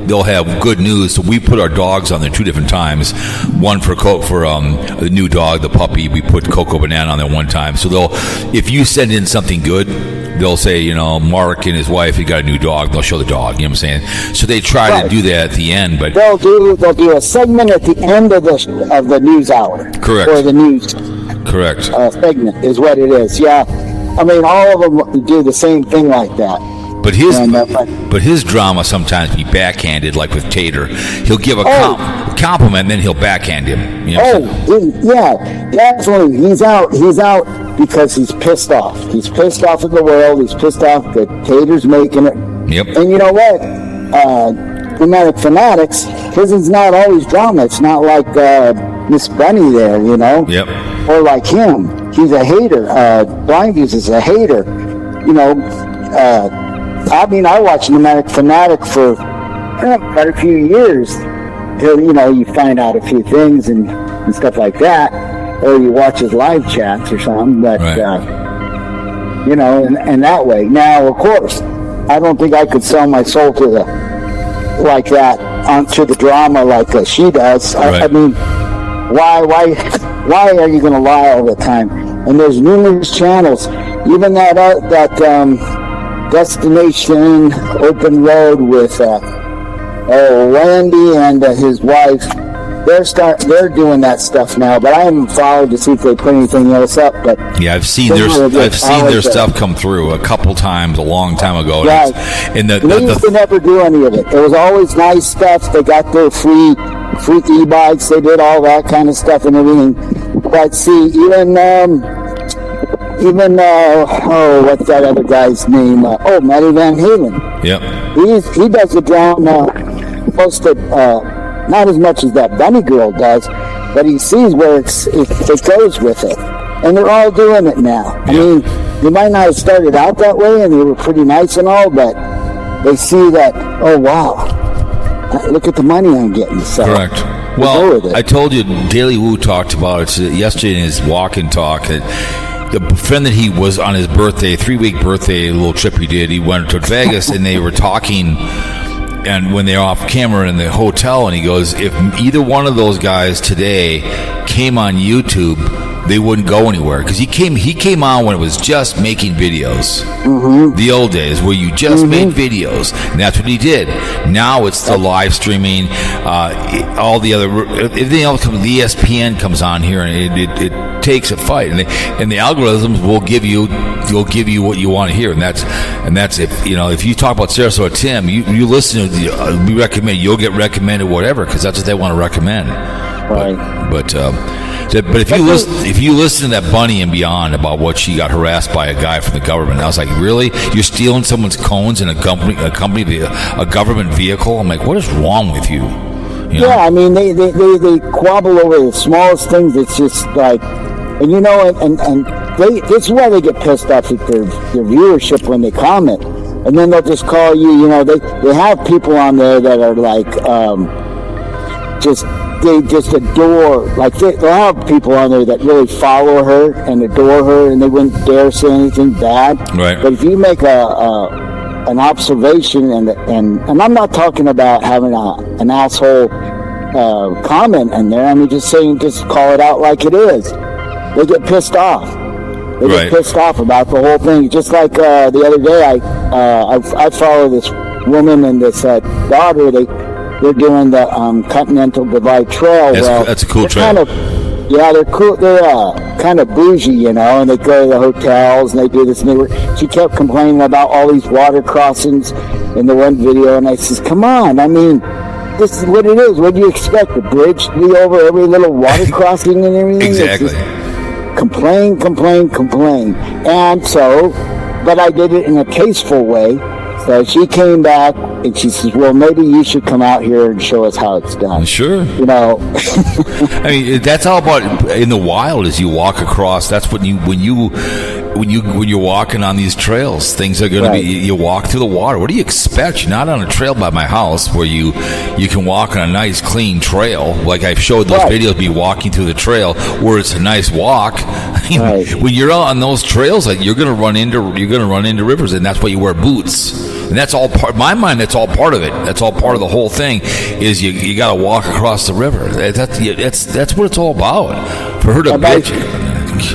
they'll have good news. So we put our dogs on there 2 different times. One for the new dog, the puppy. We put Coco Banana on there one time. So if you send in something good, they'll say, Mark and his wife, he got a new dog. They'll show the dog. You know what I'm saying? So they try to do that at the end, but they'll do a segment at the end of the news hour. Correct. Or the news. Correct. Segment is what it is. Yeah. I mean, all of them do the same thing like that. But his drama sometimes be backhanded, like with Tater. He'll give a compliment, then he'll backhand him. You know yeah, definitely. He's out because he's pissed off. He's pissed off at the world. He's pissed off that Tater's making it. Yep. And you know what? Nomadic Fanatics, his is not always drama. It's not like Miss Bunny there, you know? Yep. Or like him. He's a hater. BlindViews is a hater. You know, I mean, I watched Nomadic Fanatic for quite a few years till, you know, you find out a few things and stuff like that, or you watch his live chats or something, but, right. You know, and that way. Now, of course, I don't think I could sell my soul to like that onto the drama like she does. Right. I mean, why are you going to lie all the time? And there's numerous channels, even that Destination Open Road with Randy and his wife. They're doing that stuff now, but I haven't followed to see if they put anything else up. But yeah, I've seen their stuff come through a couple times a long time ago. Right. And they used to never do any of it. It was always nice stuff. They got their free e-bikes. They did all that kind of stuff and everything. But see, even what's that other guy's name? Matty Van Halen. Yep. He does the drama posted not as much as that Bunny girl does, but he sees where it goes with it, and they're all doing it now. I mean, they might not have started out that way, and they were pretty nice and all, but they see that. Oh wow! Look at the money I'm getting. So correct. Well, I told you, Daily Woo talked about it yesterday in his walk and talk. The friend that he was on his birthday, 3-week birthday, little trip he did, he went to Vegas and they were talking, and when they're off camera in the hotel, and he goes, if either one of those guys today came on YouTube, they wouldn't go anywhere, because he came on when it was just making videos. Mm-hmm. The old days where you just made videos, and that's what he did. Now it's the live streaming, all the other, everything else comes. The ESPN comes on here, and it takes a fight, and the algorithms will give you what you want to hear, and that's if you talk about Sarasota Tim, you listen to we recommend, you'll get recommended whatever, because that's what they want to recommend. Right. But if you listen to that Bunny and Beyond about what she got harassed by a guy from the government, I was like, really? You're stealing someone's cones in a government vehicle? I'm like, what is wrong with you? Yeah, I mean, they quabble over the smallest things. It's just like, and you know, and this is why they get pissed off at their viewership when they comment, and then they'll just call you. You know, they have people on there that are like, they just adore, like they'll have people on there that really follow her and adore her, and they wouldn't dare say anything bad. Right. But if you make an observation, and I'm not talking about having an asshole comment in there. I mean, just call it out like it is. They get pissed off. They get pissed off about the whole thing. Just like the other day, I follow this woman and this daughter. They're doing the Continental Divide Trail. That's a cool trail. They're cool. They're kind of bougie, you know, and they go to the hotels and they do this. And she kept complaining about all these water crossings in the one video, and I says, "Come on! I mean, this is what it is. What do you expect? The bridge to be over every little water crossing and everything?" Exactly. Complain. And so, but I did it in a tasteful way. So she came back and she says, "Well, maybe you should come out here and show us how it's done." Sure. You know. I mean, that's all about in the wild. As you walk across, that's when you're walking on these trails, things are going to be. You walk through the water. What do you expect? You're not on a trail by my house where you can walk on a nice clean trail. Like I've showed those videos, me walking through the trail where it's a nice walk. When you're on those trails, like you're going to run into rivers, and that's why you wear boots. And that's all part. In my mind, that's all part of it. That's all part of the whole thing. Is you got to walk across the river. That's what it's all about. For her to bitch.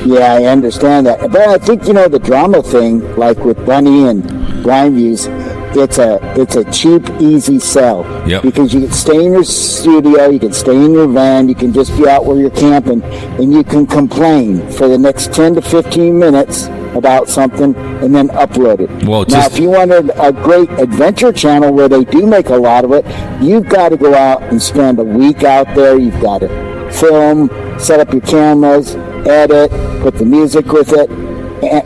Yeah, I understand that. But I think, the drama thing, like with Bunny and BlindViews, it's a cheap, easy sell. Yep. Because you can stay in your studio, you can stay in your van, you can just be out where you're camping, and you can complain for the next 10 to 15 minutes about something and then upload it. Well, now, if you wanted a great adventure channel where they do make a lot of it, you've got to go out and spend a week out there. You've got to film, set up your cameras, edit, put the music with it.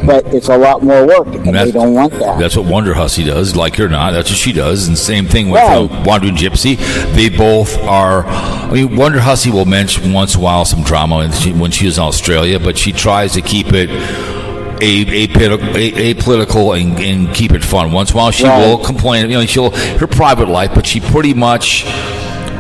But it's a lot more work, and they don't want that. That's what Wonder Hussy does, like it or not. That's what she does. And same thing with Wandering Gypsy. They both are. I mean, Wonder Hussy will mention once in a while some drama when she was in Australia, but she tries to keep it apolitical and keep it fun. Once in a while, she will complain. Her private life, but she pretty much.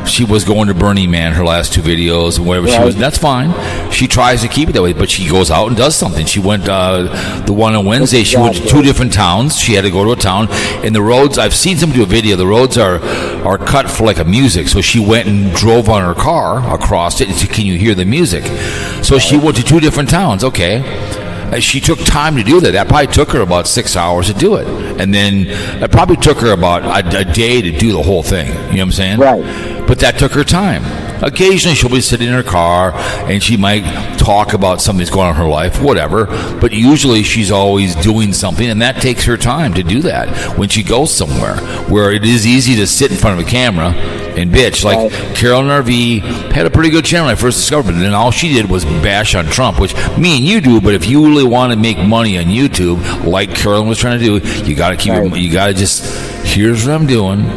She was going to Burning Man her last 2 videos and whatever she was. That's fine. She tries to keep it that way, but she goes out and does something. She went the one on Wednesday. She went to 2 different towns. She had to go to a town, and the roads. I've seen somebody do a video. The roads are cut for like a music. So she went and drove on her car across it. And said, "Can you hear the music?" So she went to 2 different towns. Okay. She took time to do that. That probably took her about 6 hours to do it. And then it probably took her about a day to do the whole thing. You know what I'm saying? Right. But that took her time. Occasionally she'll be sitting in her car and she might talk about something that's going on in her life, whatever. But usually she's always doing something, and that takes her time to do that when she goes somewhere where it is easy to sit in front of a camera and bitch. Like Carolyn RV had a pretty good channel when I first discovered it, and then all she did was bash on Trump, which me and you do. But if you really want to make money on YouTube, like Carolyn was trying to do, you got to keep it. You got to just, here's what I'm doing.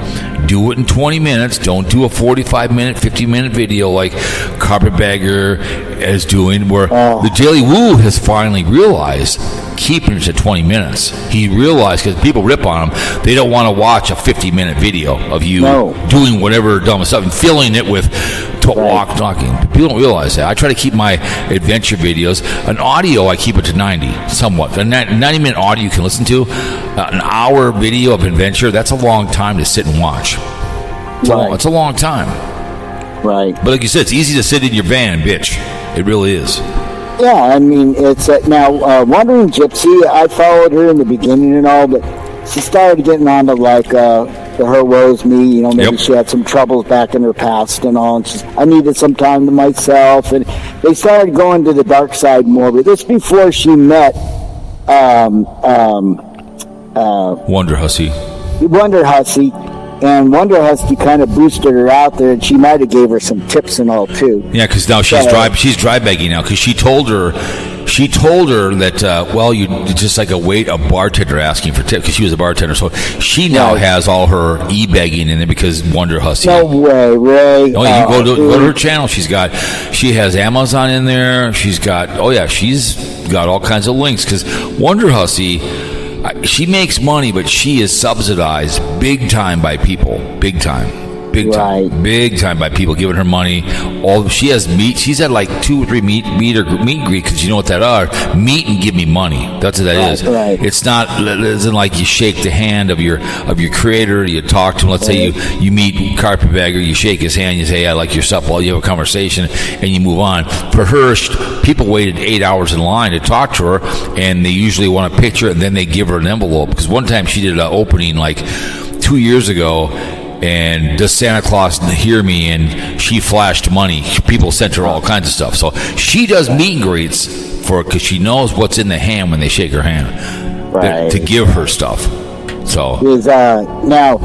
Do it in 20 minutes. Don't do a 45-minute, 50-minute video like Carpetbagger is doing, where the Daily Woo has finally realized keeping it to 20 minutes. He realized, because people rip on him, they don't want to watch a 50-minute video of you doing whatever dumb stuff and filling it with talking. People don't realize that. I try to keep my adventure videos. An audio, I keep it to 90, somewhat. A 90-minute audio you can listen to. An hour video of adventure, that's a long time to sit and watch. It's a long time. Right. But like you said, it's easy to sit in your van and bitch. It really is. Yeah, I mean, it's now Wandering Gypsy. I followed her in the beginning and all, but she started getting on to like the her woes me. Maybe she had some troubles back in her past and all. And I needed some time to myself, and they started going to the dark side more. But this before she met Wonder Hussy. And Wonder Husky kind of boosted her out there, and she might have gave her some tips and all too. Yeah, because now she's dry begging now, because she told her that you just like a bartender asking for tips, because she was a bartender, so she now has all her e-begging in there because Wonder Husky. No way, Ray. Oh, you go to her channel. She has Amazon in there. She's got all kinds of links, because Wonder Husky. She makes money, but she is subsidized big time by people. Big time by people giving her money. She has meat. She's had like 2 or 3 meet and greet, because you know what that are. Meet and give me money. That's what that is. Right. It's not. It isn't like you shake the hand of your creator. You talk to him. Let's say you meet Carpetbagger. You shake his hand. You say, "I like your stuff." Well, you have a conversation and you move on. For her, people waited 8 hours in line to talk to her, and they usually want a picture, and then they give her an envelope. Because one time she did an opening like 2 years ago. And does Santa Claus hear me? And she flashed money. People sent her all kinds of stuff. So she does meet and greets because she knows what's in the hand when they shake her hand to give her stuff. So now,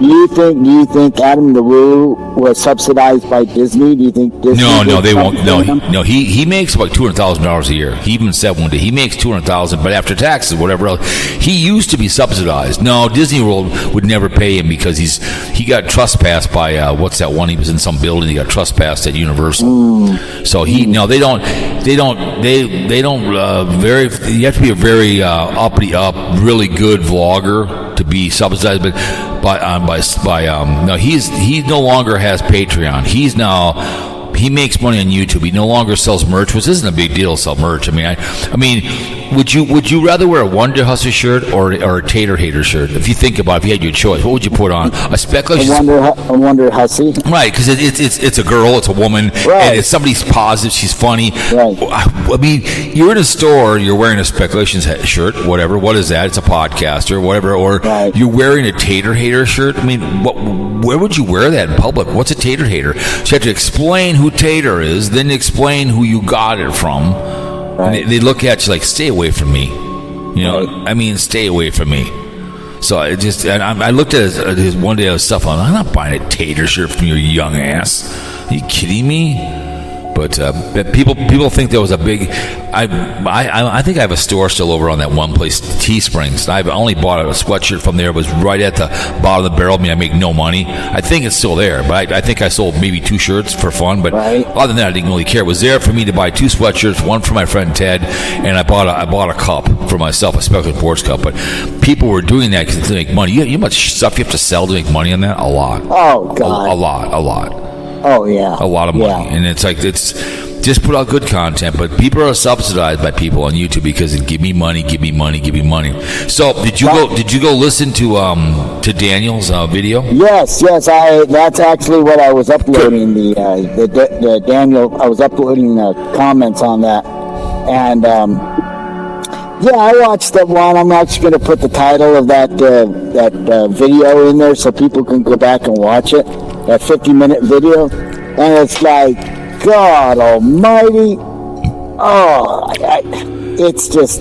do you think Adam the Woo was subsidized by Disney? Do you think Disney? No, they won't. No. He makes about $200,000 a year. He even said one day he makes $200,000, but after taxes, whatever else, he used to be subsidized. No, Disney World would never pay him because he got trespassed by what's that one? He was in some building. He got trespassed at Universal. So they don't. You have to be a very uppity really good vlogger to be subsidized, but he no longer has Patreon. He makes money on YouTube. He no longer sells merch, which isn't a big deal to sell merch. I mean, would you rather wear a Wonder Husky shirt or a Tater Hater shirt? If you think about it, if you had your choice, what would you put on? A speculation. A Wonder Husky. Right, because it's a girl, it's a woman, and it's somebody's positive, she's funny. Right. I mean, you're in a store, you're wearing a Speculations shirt, whatever. What is that? It's a podcaster, whatever. Or you're wearing a Tater Hater shirt. I mean, where would you wear that in public? What's a Tater Hater? So you have to explain who Tater is, then explain who you got it from. Right. And they look at you like, stay away from me. You know, I mean, stay away from me. So I looked at his one day of stuff on. I'm not buying a tater shirt from your young ass. Are you kidding me? But people think there was a big. I think I have a store still over on that one place, Teesprings. I've only bought a sweatshirt from there. It was right at the bottom of the barrel. I mean, I make no money. I think it's still there, but I think I sold maybe 2 shirts for fun. But other than that, I didn't really care. It was there for me to buy 2 sweatshirts, one for my friend Ted, and I bought a cup for myself, a special sports cup. But people were doing that because to make money. You know how much stuff you have to sell to make money on that? A lot. Oh God. A lot. Oh yeah, a lot of money, and it's like it's just put out good content. But people are subsidized by people on YouTube because they give me money. So did you go listen to Daniel's video? Yes. That's actually what I was uploading. The Daniel. I was uploading comments on that, and I watched that one. I'm actually going to put the title of that video in there so people can go back and watch it. That 50-minute video, and it's like, God Almighty! Oh, it's just.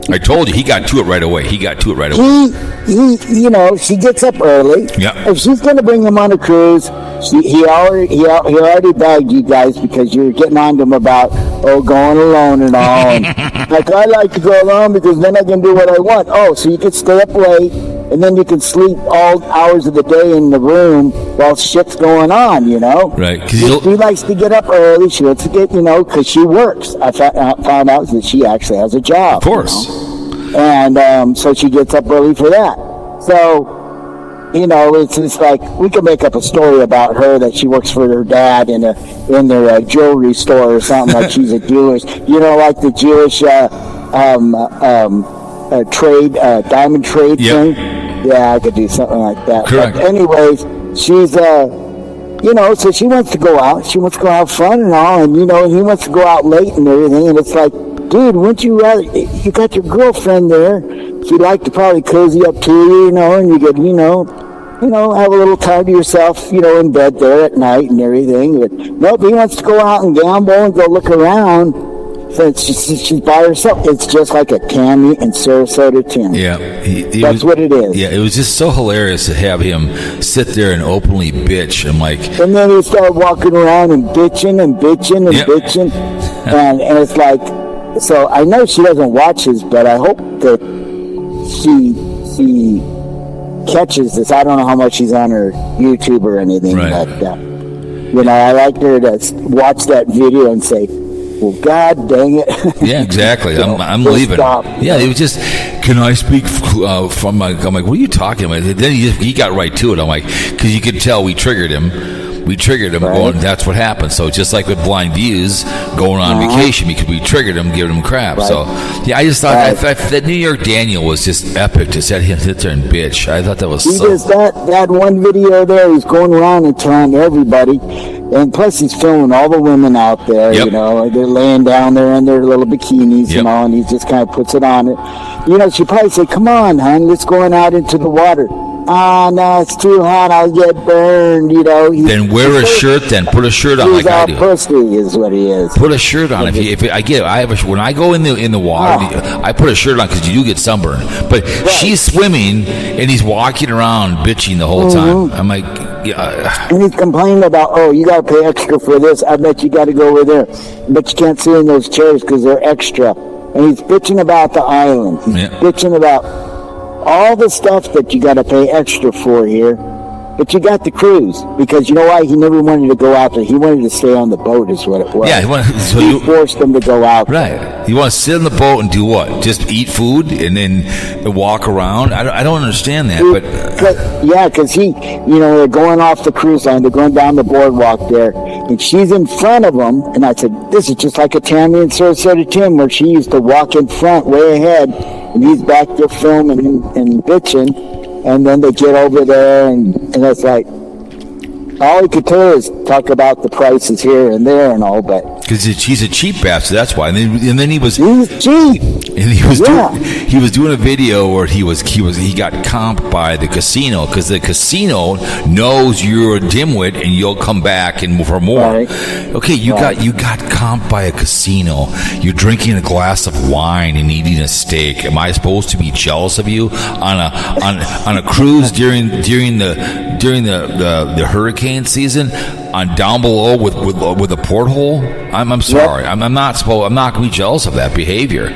I told you, he got to it right away. He, you know, she gets up early. Yeah. If she's going to bring him on a cruise, he already begged you guys because you were getting on to him about going alone and all. And like, I like to go alone because then I can do what I want. Oh, so you can stay up late. And then you can sleep all hours of the day in the room while shit's going on, you know? Right. She likes to get up early. She wants to get, you know, because she works. I found out that she actually has a job. Of course. You know? And so she gets up early for that. So, you know, it's just like we can make up a story about her that she works for her dad in their jewelry store or something, like she's a Jewish, you know, like the Jewish diamond trade thing. Yeah, I could do something like that. Correct. But anyways, she's you know, so she wants to go out. She wants to go have fun and all, and you know, and he wants to go out late and everything. And it's like, dude, wouldn't you rather? You got your girlfriend there. She'd like to probably cozy up to you, you know, and you could, you know, have a little time to yourself, you know, in bed there at night and everything. But nope, he wants to go out and gamble and go look around. So she's by herself. It's just like a Tammy and Sarasota Tim. Yeah. That's what it is. Yeah, it was just so hilarious to have him sit there and openly bitch. I'm like... And then he started walking around and bitching. And it's like... So I know she doesn't watch his, but I hope that she catches this. I don't know how much she's on her YouTube or anything. Right. But, you know, I like her to watch that video and say... Well, God dang it! Yeah, exactly. I'm leaving. Stop. Yeah, it was just. Can I speak from my? I'm like, what are you talking about? Then he got right to it. I'm like, because you could tell we triggered him. Right. Going. That's what happened. So just like with BlindViews going on vacation, because we triggered him, giving him crap. Right. So yeah, I just thought that New York Daniel was just epic to set him sit there and bitch. I thought that was that one video there. He's going around and telling everybody. And plus, he's filming all the women out there, you know. They're laying down there in their little bikinis and all, and he just kind of puts it on it. You know, she'd probably say, come on, hon, let's go out into the water. No, it's too hot, I'll get burned, you know. Then wear a shirt, then put a shirt on like I do. Pussy is what he is. Put a shirt on. When I go in the water, I put a shirt on because you do get sunburned. But she's swimming, and he's walking around bitching the whole time. I'm like... Yeah. And he's complaining about, you got to pay extra for this. I bet you got to go over there. But you can't sit in those chairs because they're extra. And he's bitching about the island. He's bitching about all the stuff that you got to pay extra for here. But you got the cruise because you know why? He never wanted to go out there. He wanted to stay on the boat is what it was. Yeah, he forced him to go out there. Right. You want to sit on the boat and do what? Just eat food and then walk around? I don't understand that. Because they're going off the cruise line. They're going down the boardwalk there. And she's in front of him. And I said, this is just like a Tammy and Sarasota Tim where she used to walk in front way ahead. And he's back there filming and bitching. And then they get over there, and it's like, all he could do is talk about the prices here and there and all, but Because he's a cheap bastard. That's why. And then he was. He's cheap. And he was doing a video where he got comped by the casino because the casino knows you're a dimwit and you'll come back and for more. Right. Okay, you got comped by a casino. You're drinking a glass of wine and eating a steak. Am I supposed to be jealous of you on a cruise during the hurricane season? On down below with a porthole? I'm sorry. Yep. I'm not going to be jealous of that behavior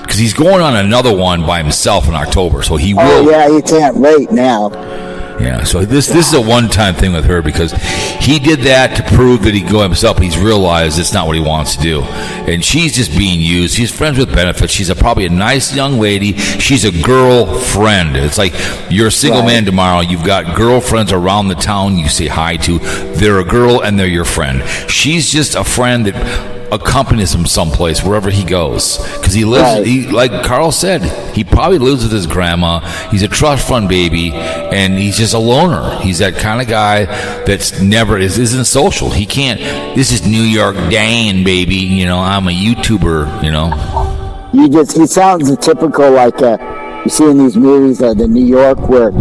because he's going on another one by himself in October, so he will. Oh yeah, he can't wait now. Yeah, so this is a one-time thing with her because he did that to prove that he can go himself. He's realized it's not what he wants to do, and she's just being used. She's friends with benefits. She's probably a nice young lady. She's a girlfriend. It's like you're a single man tomorrow. You've got girlfriends around the town you say hi to. They're a girl and they're your friend. She's just a friend that accompanies him someplace wherever he goes because he lives like Carl said, he probably lives with his grandma. He's a trust fund baby and he's just a loner. He's that kind of guy that's isn't social. He can't. This is New York Dan, baby. I'm a YouTuber. He sounds a typical like you see in these movies, the New York where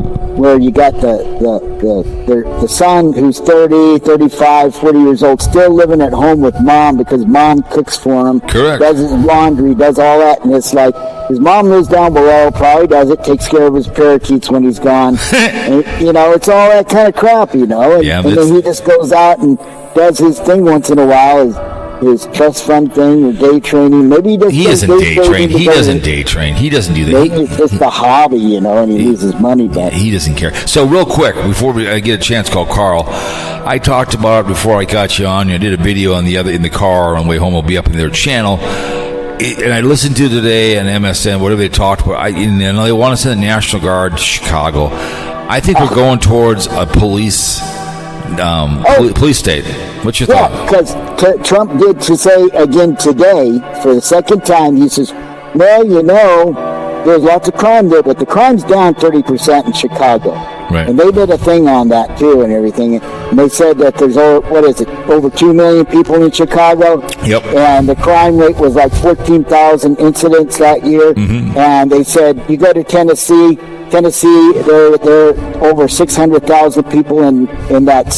you got the son who's 30, 35, 40 years old, still living at home with mom because mom cooks for him. Correct. Does his laundry, does all that, and it's like his mom lives down below, probably does it, takes care of his parakeets when he's gone. And, it's all that kind of crap, And, and then he just goes out and does his thing once in a while. His trust fund thing, or day training. Maybe he doesn't day train. He doesn't day train. He doesn't do that. Maybe it's just a hobby, and he loses money back. He doesn't care. So real quick, before I get a chance to call Carl, I talked about it before I got you on. I did a video in the car on the way home. It'll be up in their channel. And I listened to today on MSN, whatever they talked about. They want to send the National Guard to Chicago. I think we're going towards a police state. What's your thought? Yeah, because Trump did to say again today, for the second time, he says, well, there's lots of crime there, but the crime's down 30% in Chicago. Right. And they did a thing on that, too, and everything. And they said that there's, over 2 million people in Chicago. Yep. And the crime rate was like 14,000 incidents that year. Mm-hmm. And they said, you go to Tennessee, there are over 600,000 people in that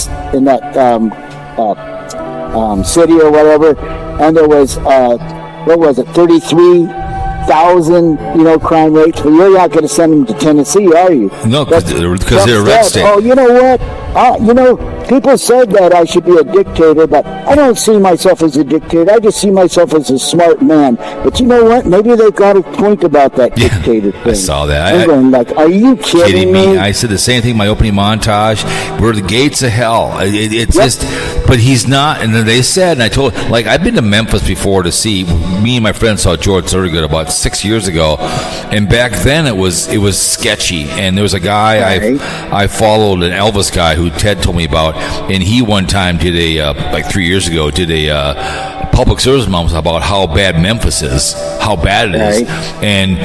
city or whatever, and there was 33,000 crime rates. But you're not going to send them to Tennessee, are you? No, because they're a red state. Oh, you know what? People said that I should be a dictator, but I don't see myself as a dictator. I just see myself as a smart man. But you know what? Maybe they got a point about that dictator thing. I saw that. I'm going like, are you kidding me? I said the same thing in my opening montage. We're the gates of hell. It's just, but he's not. And then they said, and I told, I've been to Memphis before to see. Me and my friend saw George Thorogood about 6 years ago, and back then it was sketchy. And there was a guy I followed, an Elvis guy who Ted told me about. And he one time did 3 years ago, did a public service announcement about how bad Memphis is, how bad it is. And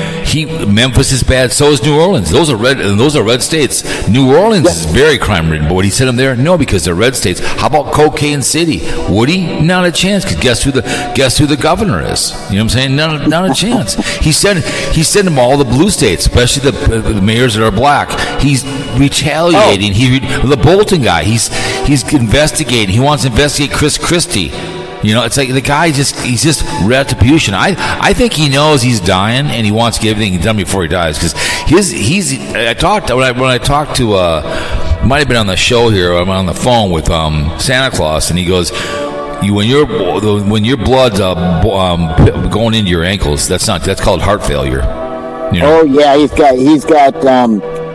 Memphis is bad, so is New Orleans. Those are red states. New Orleans is very crime ridden. But what he said them there? No, because they're red states. How about Cocaine City? Woody? Not a chance, because guess who the governor is? You know what I'm saying? Not a chance. He said them all the blue states, especially the mayors that are black. He's retaliating. The Bolton guy, he's investigating. He wants to investigate Chris Christie. It's like the guy he's just retribution. I think he knows he's dying and he wants to get everything done before he dies, because when I talked to might have been on the show here, I'm on the phone with Santa Claus, and he goes, when your blood's going into your ankles, that's called heart failure. Oh yeah, he's got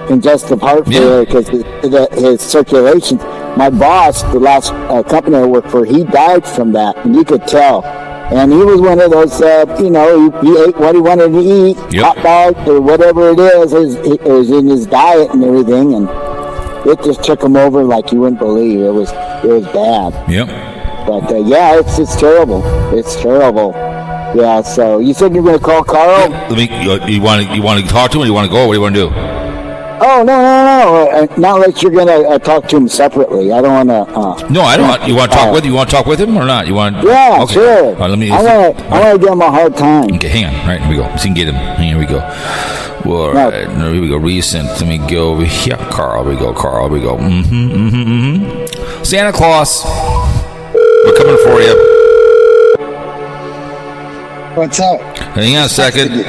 congestive heart failure because his circulation. My boss, the last company I worked for, he died from that, and you could tell. And he was one of those, he ate what he wanted to eat, hot dogs or whatever it is. It was in his diet and everything, and it just took him over like you wouldn't believe. It was bad. Yep. But it's terrible. It's terrible. Yeah. So you said you're going to call Carl? Yeah. You want to talk to him? Or you want to go? What do you want to do? Oh, no. Not like you're going to talk to him separately. I don't want to... No, I don't. You want to talk with? You want to talk with him or not? You want? Yeah, okay. sure. Let me. I want to give him a hard time. Okay, hang on. Right, here we go. So you can get him. Here we go. All right, here we go. Recent. Let me go over here. Carl, here we go. Carl, here we go. Santa Claus, we're coming for you. What's up? Hang on a second.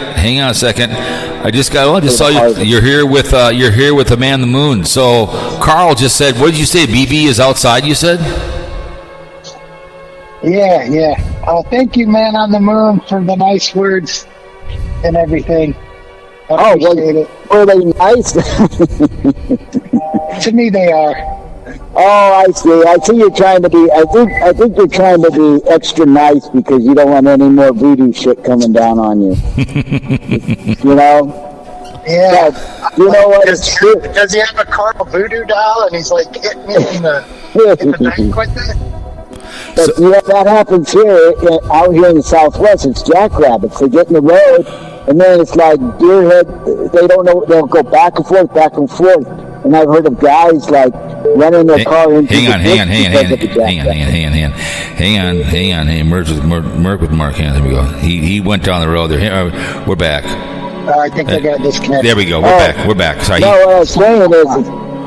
I just saw you. You're here with the man, the moon. So Carl just said, what did you say? BB is outside. You said. Yeah. Thank you, man on the moon, for the nice words and everything. I appreciate it. Were they nice? To me, they are. Oh, I see. I see you're trying to be. I think you're trying to be extra nice because you don't want any more voodoo shit coming down on you. You know? Yeah. You know what? Does he have a Carl voodoo doll and he's like hitting me in the neck with it? But you know, that happens here, out here in the Southwest. It's jackrabbits. They get in the road, and then it's like deer head. They don't know. They'll go back and forth. And I've heard of guys like running their car into hang on. Merc with Mark Hansen. There we go. He went down the road there. We're back. I think I got disconnected. There we go. We're back. Sorry. No, what I was saying is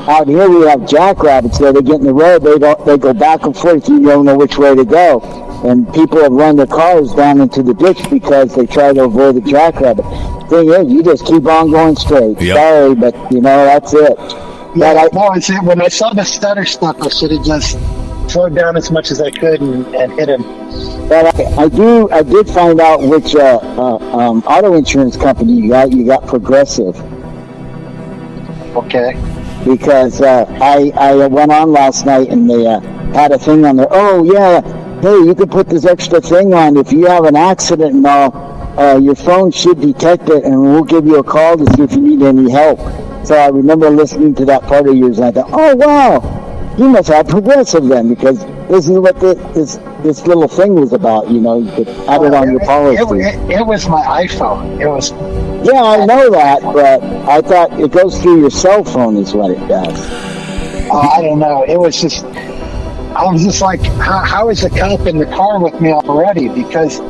out here we have jackrabbits there. They get in the road. They go back and forth. You don't know which way to go. And people have run their cars down into the ditch because they try to avoid the jackrabbit. Thing is, you just keep on going straight. Yep. Sorry, but that's it. Yeah, when I saw the stutter stuff, I should have just slowed down as much as I could and hit him. But I did find out which auto insurance company you got. You got Progressive. Okay. Because I went on last night and they had a thing on there. Oh yeah, hey, you can put this extra thing on if you have an accident and all. Your phone should detect it, and we'll give you a call to see if you need any help. So I remember listening to that part of yours, and I thought, oh wow, you must have Progressive then, because this is what this little thing was about. You know, you could add it on your policy. It was my iPhone. It was. Yeah, I know that, but I thought it goes through your cell phone is what it does. I don't know. It was just. I was just like, how is the cop in the car with me already? Because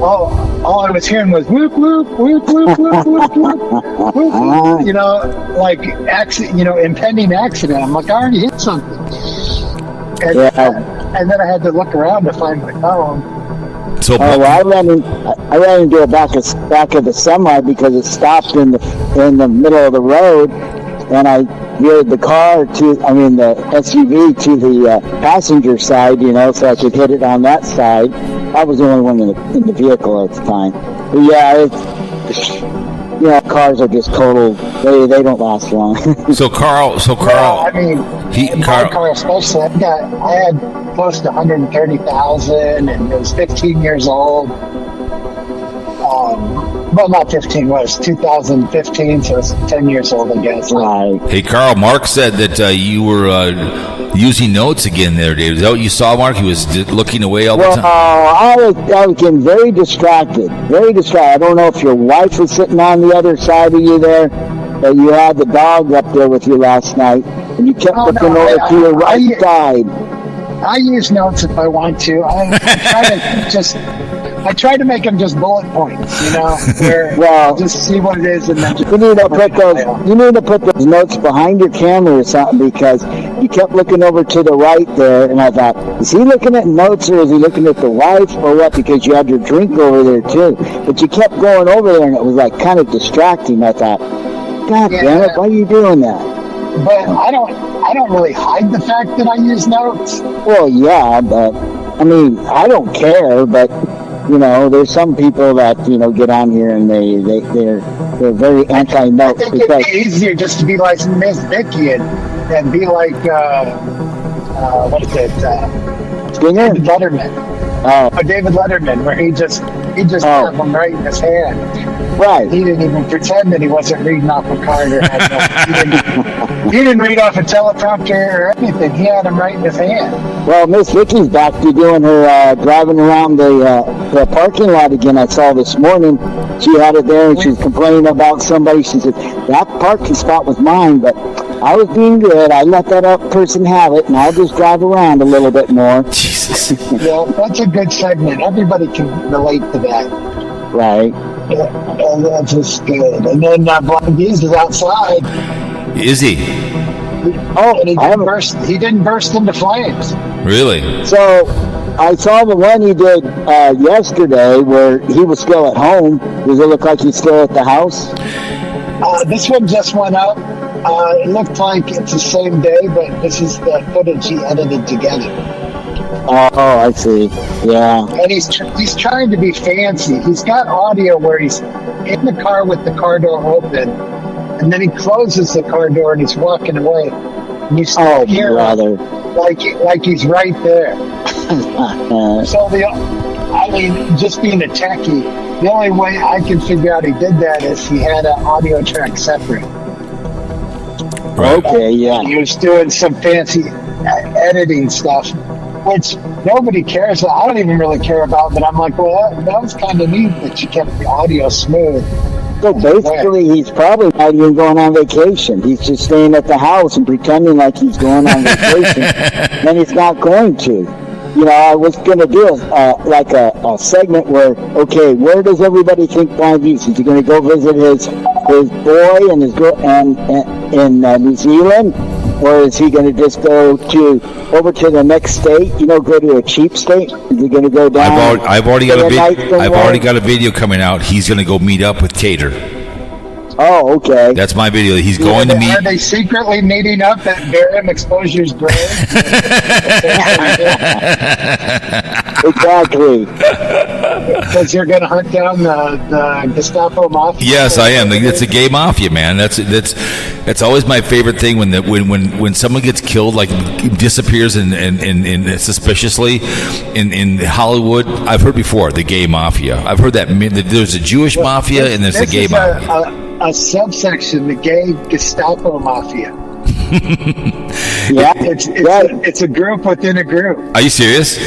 all I was hearing was whoop whoop whoop whoop whoop whoop whoop whoop. You know, like impending accident. I'm like, I already hit something. And then I had to look around to find my phone. So I ran into the back of the semi because it stopped in the middle of the road, and I veered the SUV to the passenger side, so I could hit it on that side. I was the only one in the vehicle at the time. But yeah, cars are just total. They don't last long. So Carl. Yeah, I mean, my car especially. I had close to 130,000, and it was 15 years old. Well, not 15, was 2015, so it's 10 years old, I guess. Right. Hey, Carl, Mark said that you were using notes again there, Dave. Is that what you saw, Mark? He was looking away all the time? I was getting very distracted. I don't know if your wife was sitting on the other side of you there, but you had the dog up there with you last night, and you kept looking over to your right side. I use notes if I want to. I try to make them just bullet points, where just see what it is, and then you need to put those notes behind your camera or something, because you kept looking over to the right there, and I thought, is he looking at notes or is he looking at the wife or what? Because you had your drink over there too, but you kept going over there, and it was like kind of distracting. I thought, God damn it, why are you doing that? But I don't really hide the fact that I use notes. Well, yeah, but I mean, I don't care, but. There's some people that get on here and they're very anti-note. I think it'd be easier just to be like Miss Vicky and be like what is it? David Letterman. David Letterman, where he just have them right in his hand. Right. He didn't even pretend that he wasn't reading off a card or he didn't read off a teleprompter or anything. He had him right in his hand. Well, Miss Vicky's back to doing her driving around the parking lot again. I saw this morning. She had it there, and she was complaining about somebody. She said, that parking spot was mine, but I was being good. I let that person have it, and I'll just drive around a little bit more. Jesus. Yeah, that's a good segment. Everybody can relate to that. Right. Yeah, and that's just good. And then BlindViews is outside. Is he? Oh, And he didn't burst into flames. Really? So I saw the one he did yesterday where he was still at home. Does it look like he's still at the house? This one just went up. It looked like it's the same day, but this is the footage he edited together. Oh, I see. Yeah. And he's trying to be fancy. He's got audio where he's in the car with the car door open, and then he closes the car door and he's walking away. And you still hear brother. like he's right there. So just being a techie, the only way I can figure out he did that is he had an audio track separate. Right. Okay, yeah. He was doing some fancy editing stuff, which nobody cares. I don't even really care about, but I'm like, well, that was kind of neat that you kept the audio smooth. So basically, he's probably not even going on vacation. He's just staying at the house and pretending like he's going on vacation, and he's not going to. You know, I was going to do a segment where, okay, where does everybody think BlindViews? Is he going to go visit his boy and his girl in New Zealand, or is he going to just go over to the next state? You know, go to a cheap state. Is he going to go down? I've already got a video coming out. He's going to go meet up with Tater. Oh, okay. That's my video. He's going to meet. Are they secretly meeting up at Barium Exposure's grave? Exactly. Because you're going to hunt down the Gestapo mafia. Yes, I am. It's a gay mafia, man. That's always my favorite thing when someone gets killed, like disappears and suspiciously in Hollywood. I've heard before the gay mafia. I've heard that there's a Jewish mafia and there's a gay mafia. A subsection, the gay Gestapo mafia. Yeah, it's a group within a group. Are you serious?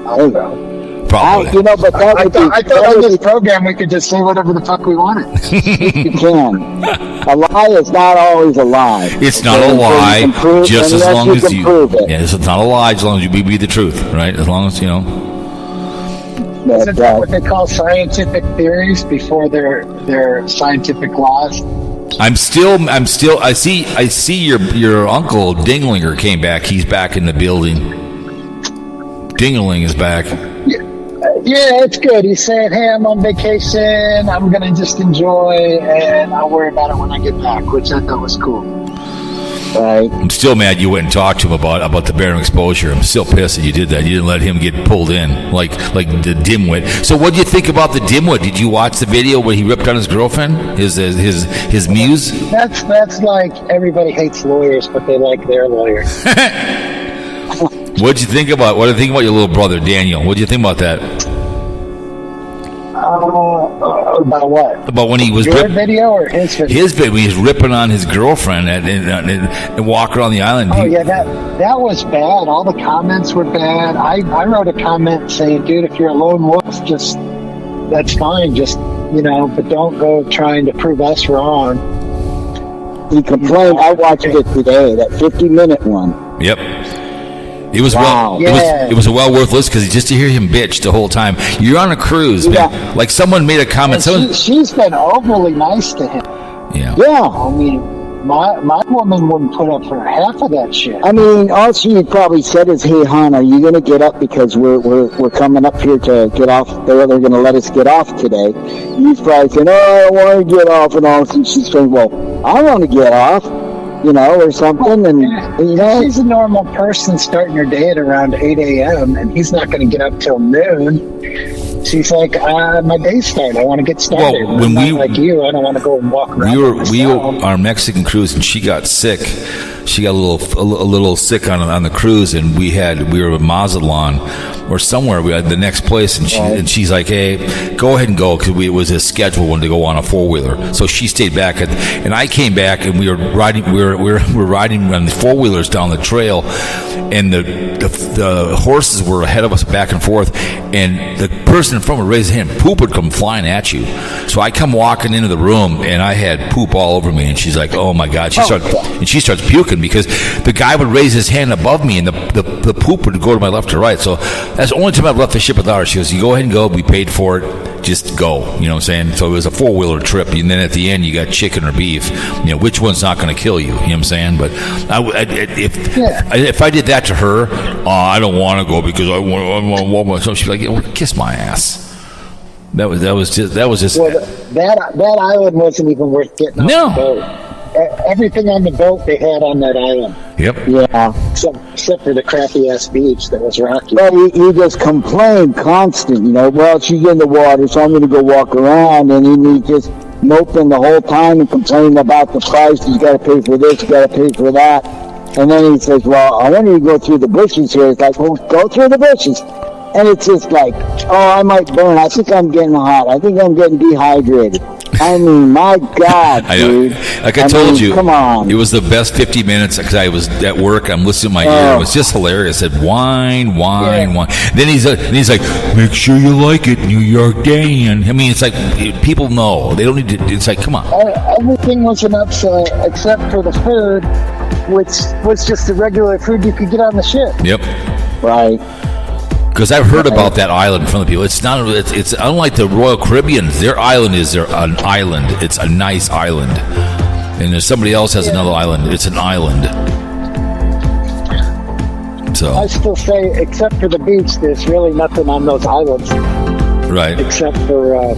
I don't know. Probably. But that would I thought on this program we could just say whatever the fuck we wanted. You can. A lie is not always a lie. It's not a lie, just as long as you prove it. Yeah, it's not a lie, as long as you be the truth, right? As long as you know. Isn't that what they call scientific theories before they're scientific laws? I see your uncle Dinglinger came back. He's back in the building. Dingling is back. Yeah, it's good. He's saying, hey, I'm on vacation. I'm going to just enjoy, and I'll worry about it when I get back, which I thought was cool. Right. I'm still mad you went and talked to him about the Barium exposure. I'm still pissed that you did that. You didn't let him get pulled in like the dimwit. So what do you think about the dimwit? Did you watch the video where he ripped on his girlfriend, his muse? That's like everybody hates lawyers, but they like their lawyers. What do you think about your little brother Daniel? What do you think about that? About what? About when he was your video or his video? His video. When he was ripping on his girlfriend and walking around the island. Oh yeah, that was bad. All the comments were bad. I wrote a comment saying, "Dude, if you're a lone wolf, that's fine. Just but don't go trying to prove us wrong." He complained. I watched it today. That 50-minute one. Yep. It was it was a well worth listen because just to hear him bitch the whole time. You're on a cruise, man. Like someone made a comment. She's been overly nice to him. Yeah. Yeah. I mean, my woman wouldn't put up for half of that shit. I mean, all she probably said is, "Hey, hon, are you going to get up because we're coming up here to get off? They're going to let us get off today." He's probably saying, "Oh, I don't want to get off," and all. And she's saying, "Well, I want to get off." Or something, and she's a normal person starting her day at around 8 a.m. and he's not going to get up till noon. She's like, my day's started. I want to get started. Well, like you, I don't want to go and walk around. We were our Mexican cruise, and she got sick she got a little sick on the cruise, and we were at Mazatlan or somewhere. We had the next place, and she's like, "Hey, go ahead and go," because it was a scheduled one to go on a 4-wheeler. So she stayed back, and I came back, and we were riding. We were riding on the 4-wheelers down the trail, and the horses were ahead of us back and forth, and the person in front would raise his hand, poop would come flying at you. So I come walking into the room, and I had poop all over me, and she's like, "Oh my God!" She starts puking because the guy would raise his hand above me, and the poop would go to my left or right. So that's the only time I've left the ship without her. She goes, "You go ahead and go. We paid for it. Just go." You know what I'm saying? So it was a 4-wheeler trip, and then at the end you got chicken or beef. You know, which one's not going to kill you? You know what I'm saying? But if I did that to her, I don't want to go because I want myself. She's like, "Well, kiss my ass." That was just. Well, that island wasn't even worth getting on the boat. Everything on the boat they had on that island. Yep. Yeah. Except for the crappy ass beach that was rocky. Well, you just complain constant, you know. Well, she's in the water, so I'm going to go walk around, and he just moping the whole time and complaining about the price. You got to pay for this, you got to pay for that, and then he says, "Well, I want you to go through the bushes here." It's like, "Well, go through the bushes," and it's just like, "Oh, I might burn. I think I'm getting hot. I think I'm getting dehydrated." I mean, my God, dude. Like I told you, come on. It was the best 50 minutes because I was at work. I'm listening to my ear. It was just hilarious. I said, wine. Then he's like, "Make sure you like it, New York Dan." I mean, it's like people know. They don't need to. It's like, come on. Everything was an upsell except for the food, which was just the regular food you could get on the ship. Yep. Right. Because I've heard about that island from the people. It's not. It's unlike the Royal Caribbean. Their island is an island. It's a nice island, and there's somebody else has another island. It's an island. So I still say, except for the beach, there's really nothing on those islands. Right. Except for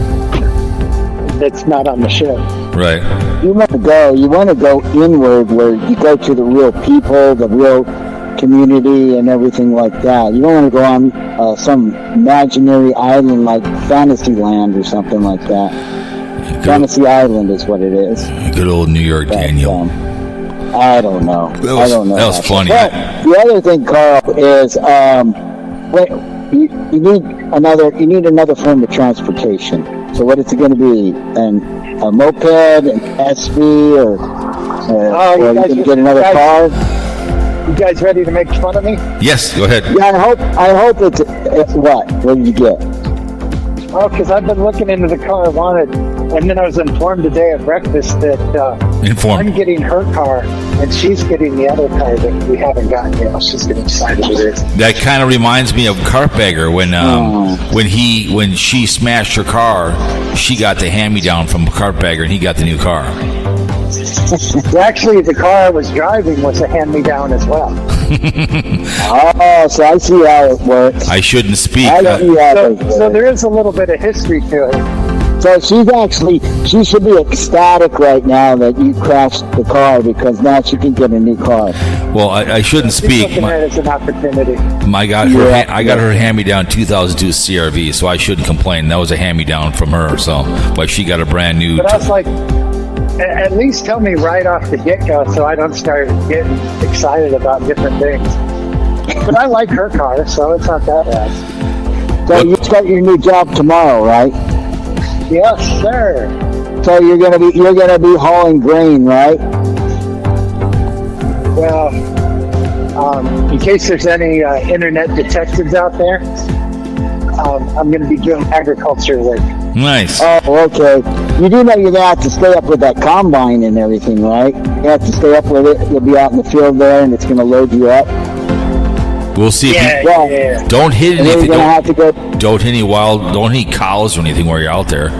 that's not on the ship. Right. You want to go inward, where you go to the real people, the real community and everything like that. You don't want to go on some imaginary island like Fantasyland or something like that. Fantasy Island is what it is. Good old New York Daniel. I don't know. That was funny. But the other thing, Carl, is you need another form of transportation. So what is it going to be? A moped, an SV, or you can get another car? You guys ready to make fun of me? Yes, go ahead. Yeah, I hope it's what? What did you get? Oh, because I've been looking into the car I wanted, and then I was informed today at breakfast that I'm getting her car, and she's getting the other car that we haven't gotten yet. She's getting excited with it. That kind of reminds me of Carpegger when she smashed her car, she got the hand-me-down from Carpegger, and he got the new car. Actually, the car I was driving was a hand-me-down as well. Oh, so I see how it works. I shouldn't speak. So there is a little bit of history to it. So she should be ecstatic right now that you crashed the car, because now she can get a new car. Well, I shouldn't speak. Looking at it as an opportunity. I got her hand-me-down 2002 CRV, so I shouldn't complain. That was a hand-me-down from her, so like she got a brand new. But I was like, at least tell me right off the get-go so I don't start getting excited about different things. But I like her car, so it's not that bad. So you start your new job tomorrow, right? Yes, sir. So you're gonna be hauling grain, right? Well, in case there's any internet detectives out there, I'm going to be doing agriculture work. Nice. Oh, okay. You do know you're going to have to stay up with that combine and everything, right? You have to stay up with it. You'll be out in the field there, and it's going to load you up. We'll see. Yeah. Don't hit anything. Don't hit cows or anything while you're out there.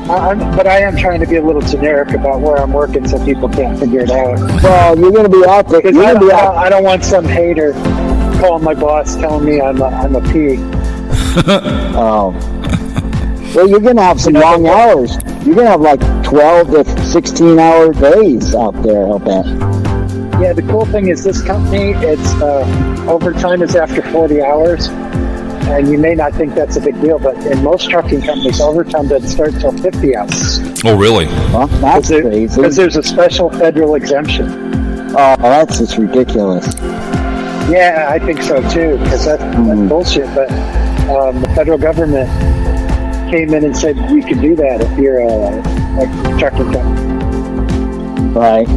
But I am trying to be a little generic about where I'm working so people can't figure it out. Well, you're going to be out there. I don't want some hater calling my boss telling me I'm a pig. Oh. Well, you're going to have some long hours. You're going to have like 12 to 16-hour days out there, I'll bet. Yeah, the cool thing is this company, it's overtime is after 40 hours. And you may not think that's a big deal, but in most trucking companies, overtime doesn't start until 50 hours. Oh, really? Well, that's crazy. Because there's a special federal exemption. Oh, that's just ridiculous. Yeah, I think so too, because that's bullshit. But the federal government came in and said we could do that if you're a trucking company. Right.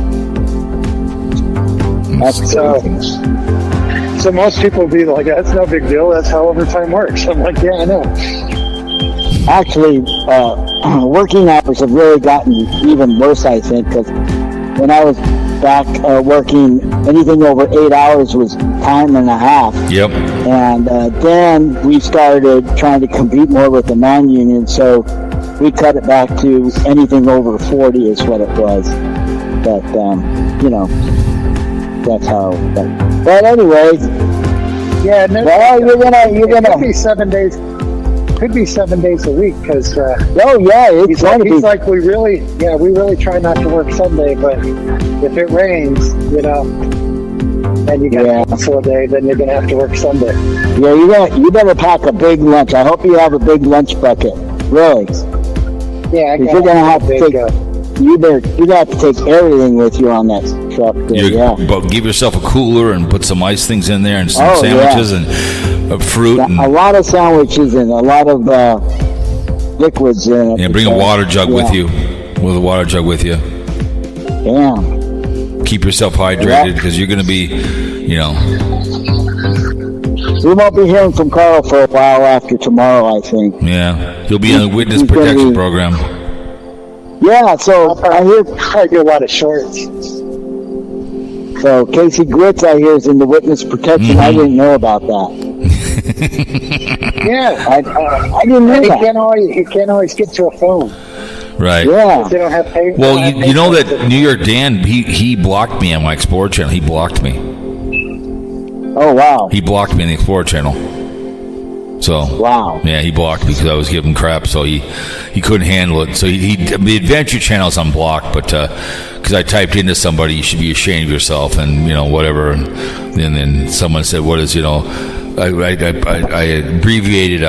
That's crazy. So most people will be like, that's no big deal. That's how overtime works. I'm like, yeah, I know. Actually, working hours have really gotten even worse, I think, because when I was back working, anything over 8 hours was time and a half. Yep. And then we started trying to compete more with the non-union, so we cut it back to anything over 40 is what it was. But, that's how. But anyway, yeah, no, well, you're gonna. Could be 7 days. Could be 7 days a week because. It's going to be. He's like, we really try not to work Sunday, but if it rains, and you got to cancel a day, then you're gonna have to work Sunday. Yeah, you better pack a big lunch. I hope you have a big lunch bucket. Really. Yeah, you're gonna have to take. You have to take everything with you on that truck. But give yourself a cooler and put some ice things in there and some sandwiches and fruit. Yeah, and a lot of sandwiches and a lot of liquids in it. Yeah, bring a water jug with you. With a water jug with you. Damn. Keep yourself hydrated because you're going to be, We won't be hearing from Carl for a while after tomorrow, I think. Yeah, he'll be in the witness protection program. Yeah, so I hear I do a lot of shorts. So Casey Grits, I hear, is in the witness protection. I didn't know about that. Yeah, I didn't know that. He can't always get to a phone. Right. Yeah. They don't have pay. Well, you know that New York Dan, he blocked me on my Explorer channel. He blocked me. Oh, wow. He blocked me on the Explorer channel. So wow. Yeah, he blocked me because I was giving crap, so he couldn't handle it. So the Adventure channel's unblocked, but because I typed into somebody, you should be ashamed of yourself, and whatever. And then someone said, "What is I abbreviated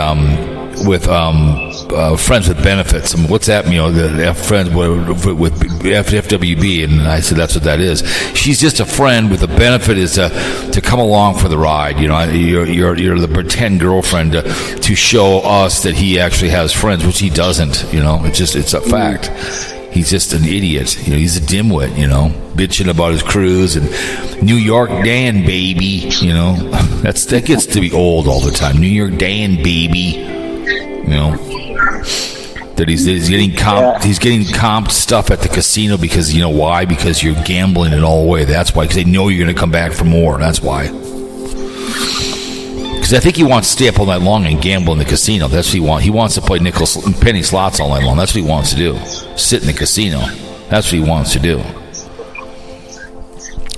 with friends with benefits. And what's that? The friends with FWB, and I said that's what that is. She's just a friend with a benefit is to come along for the ride. You're the pretend girlfriend to show us that he actually has friends, which he doesn't. It's a fact. He's just an idiot. He's a dimwit. Bitching about his cruise and New York Dan, baby. That gets to be old all the time. New York Dan, baby. That he's getting comped stuff at the casino because why? Because you're gambling it all away. That's why, because they know you're going to come back for more. That's why. Because I think he wants to stay up all night long and gamble in the casino. That's what he wants. He wants to play penny slots all night long. That's what he wants to do. Sit in the casino. That's what he wants to do.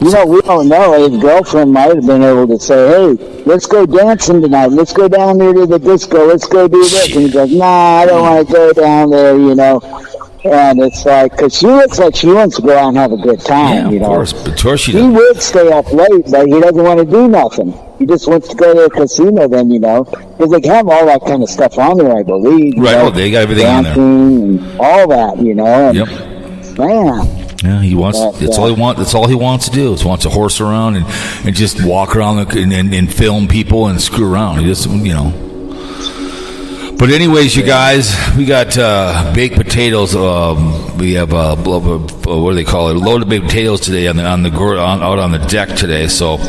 We don't know. His girlfriend might have been able to say, "Hey, let's go dancing tonight. Let's go down there to the disco. Let's go do this." And he goes, "Nah, I don't want to go down there." And it's like, because she looks like she wants to go out and have a good time. Yeah, of course she does. He would stay up late, but he doesn't want to do nothing. He just wants to go to the casino. Then because they have all that kind of stuff on there, I believe. Right. They got everything on there. And all that. And, yep. Man. Yeah, he wants. That's all he wants. That's all he wants to do. Is wants to horse around and just walk around and film people and screw around. He just But anyways, you guys, we got baked potatoes. We have what do they call it? Loaded baked potatoes today out on the deck today. So,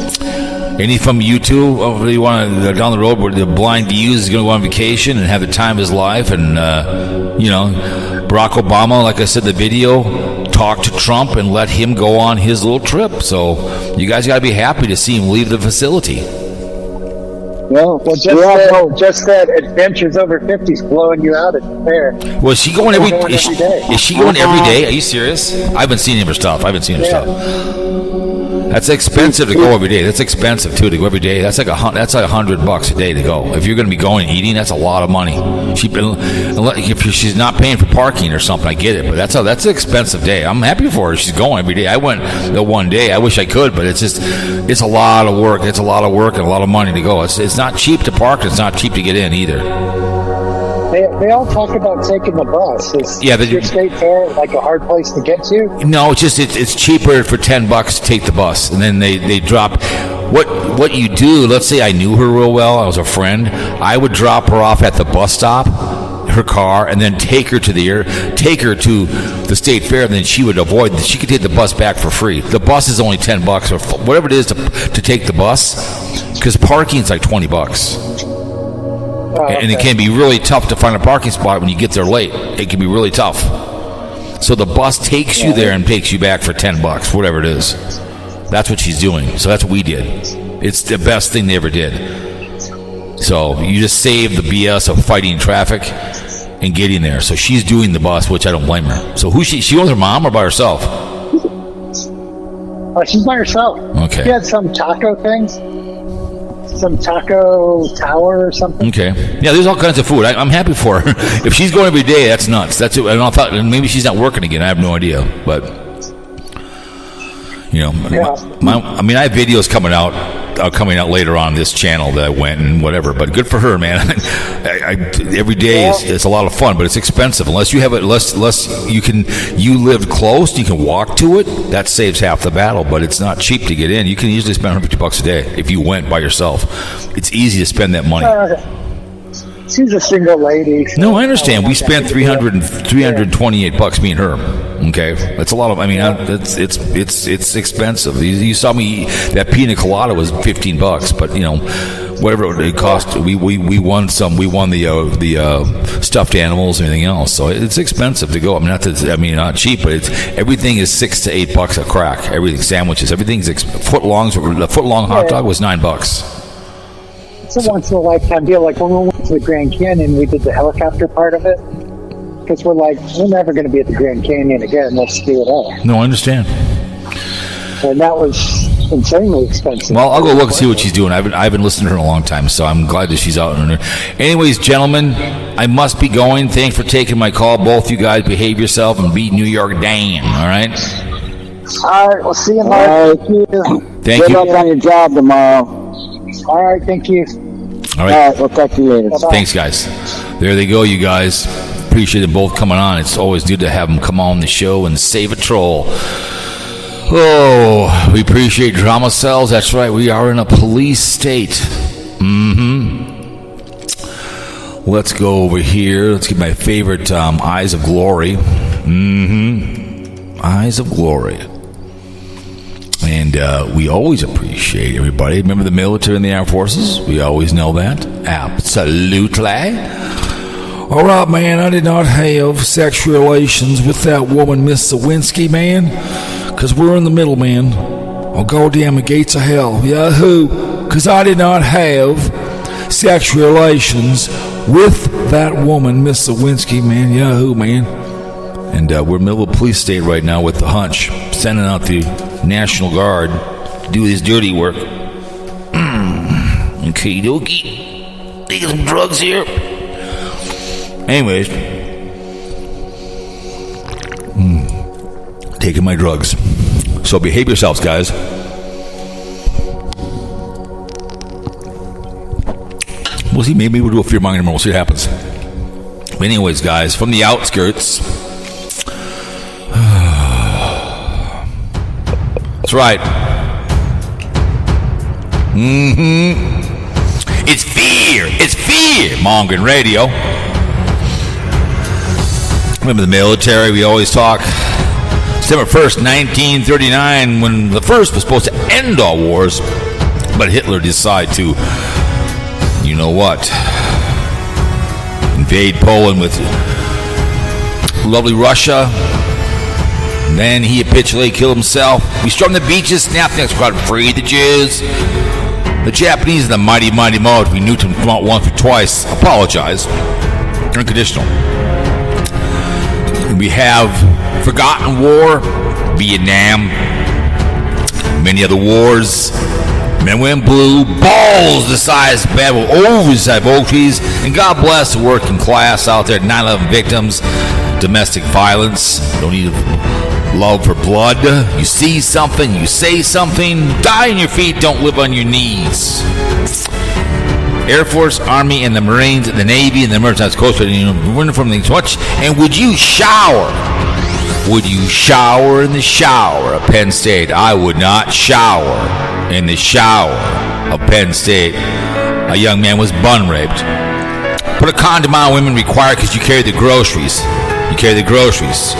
any from you two, you want to down the road where the BlindViews is going to go on vacation and have the time of his life, and Barack Obama, like I said in the video, talk to Trump and let him go on his little trip. So you guys got to be happy to see him leave the facility. Well, just that Adventures Over 50's blowing you out at the fair. Well, is she going every day? Is she going every day? Are you serious? I've been seeing her stuff. Stuff. That's expensive to go every day. That's expensive too to go every day. That's like $100 a day to go. If you're going to be going and eating, that's a lot of money. If she's not paying for parking or something, I get it. But that's an expensive day. I'm happy for her. She's going every day. I went the one day. I wish I could, but it's a lot of work. It's a lot of work and a lot of money to go. It's not cheap to park. It's not cheap to get in either. they all talk about taking the bus. Is your state fair like a hard place to get to? No, it's cheaper for $10 to take the bus, and then they drop. What you do? Let's say I knew her real well. I was a friend. I would drop her off at the bus stop, her car, and then take her to the state fair. And then she could take the bus back for free. The bus is only $10 or whatever it is to take the bus, because parking's like $20. And it can be really tough to find a parking spot when you get there late. It can be really tough. So the bus takes you there and takes you back for $10, whatever it is. That's what she's doing. So that's what we did. It's the best thing they ever did. So you just save the BS of fighting traffic and getting there. So she's doing the bus, which I don't blame her. So who's she? She owns her mom or by herself? She's by herself. Okay. She had some taco things. Some taco tower or something. Okay. Yeah, there's all kinds of food. I'm happy for her. If she's going every day, that's nuts. That's it. I thought maybe she's not working again. I have no idea. But I have videos coming out later on this channel that I went and whatever. But good for her, man. Every day is a lot of fun, but it's expensive. Unless you have it, unless you live close, you can walk to it. That saves half the battle. But it's not cheap to get in. You can easily spend $150 a day if you went by yourself. It's easy to spend that money. She's a single lady. So no, I understand. We spent $328, me and her. Okay, that's a lot of. I mean, it's expensive. You saw me. That pina colada was $15, but whatever it cost, we won some. We won the stuffed animals and everything else. So it's expensive to go. I mean, not cheap, but everything is $6 to $8 a crack. Everything, sandwiches, everything's footlongs. The footlong hot dog was $9. It's a once in a lifetime deal. Like when we went to the Grand Canyon, we did the helicopter part of it because we're never going to be at the Grand Canyon again. Let's do it all. No, I understand. And that was insanely expensive. Well, I'll go look and see what she's doing. I've been listening to her in a long time, so I'm glad that she's out. Anyways, gentlemen, I must be going. Thanks for taking my call. Both you guys behave yourself and beat New York down. All right. All right. We'll see you, Mark. Thank you. Good luck on your job tomorrow. All right. Thank you. All right. All right. We'll talk to you later. Bye-bye. Thanks, guys. There they go, you guys. Appreciate them both coming on. It's always good to have them come on the show and save a troll. Oh, we appreciate drama cells. That's right. We are in a police state. Mm-hmm. Let's go over here. Let's get my favorite Eyes of Glory. Mm-hmm. Eyes of Glory. And we always appreciate everybody. Remember the military and the armed forces? We always know that. Absolutely. All right, man. I did not have sexual relations with that woman, Miss Lewinsky, man. Because we're in the middle, man. Oh, goddamn the gates of hell. Yahoo. Because I did not have sexual relations with that woman, Miss Lewinsky, man. Yahoo, man. And we're in the middle of a police state right now with the hunch. Sending out the National Guard to do this dirty work. Okay, dokie. Taking some drugs here. Anyways. Taking my drugs. So behave yourselves, guys. We'll see. Maybe we'll do a fear mongering tomorrow. We'll see what happens. But anyways, guys, from the outskirts. That's right. It's fear. It's fear mongering radio. Remember the military? We always talk. December 1st, 1939, when the first was supposed to end all wars, but Hitler decided to, you know what, invade Poland with lovely Russia. And then he capitulated, killed himself. We stormed the beaches, snapped next crowd, freed the Jews. The Japanese and the mighty, mighty Mo, we nuked them once or twice, apologize. Unconditional. We have forgotten war, Vietnam, many other wars. Men went blue, balls the size of bad, oversized oak trees, and God bless the working class out there. 9/11 victims, domestic violence. Don't need love for blood. You see something, you say something, die on your feet, don't live on your knees. Air Force, Army, and the Marines, the Navy, and the Merchants Coast Guard. You know, running from things much. And would you shower? Would you shower in the shower at Penn State? I would not shower in the shower of Penn State. A young man was bun raped. Put a condom on, women required because you carry the groceries. You carry the groceries.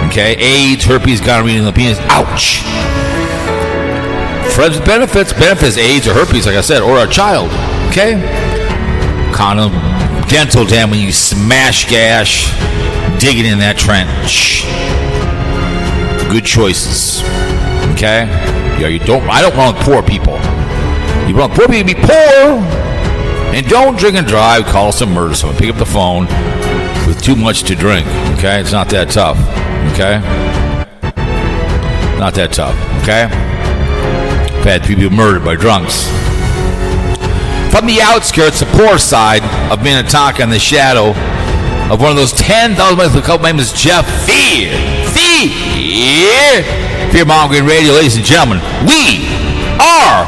Okay? AIDS, herpes, gonorrhea, and penis. Ouch. Friends with benefits. Benefits, AIDS or herpes, like I said, or a child. Okay? Condom, dental dam when you smash gash, dig it in that trench. Good choices. Okay? Yeah, I don't want poor people. You want poor people to be poor. And don't drink and drive, call some murder someone. Pick up the phone with too much to drink. Okay? It's not that tough. Okay? Not that tough. Okay? I've had people murdered by drunks. From the outskirts, the poor side of Minnetonka in the shadow of one of those 10,000 miles, the couple name is Jeff Fear. Fear Mongering Radio, ladies and gentlemen. We are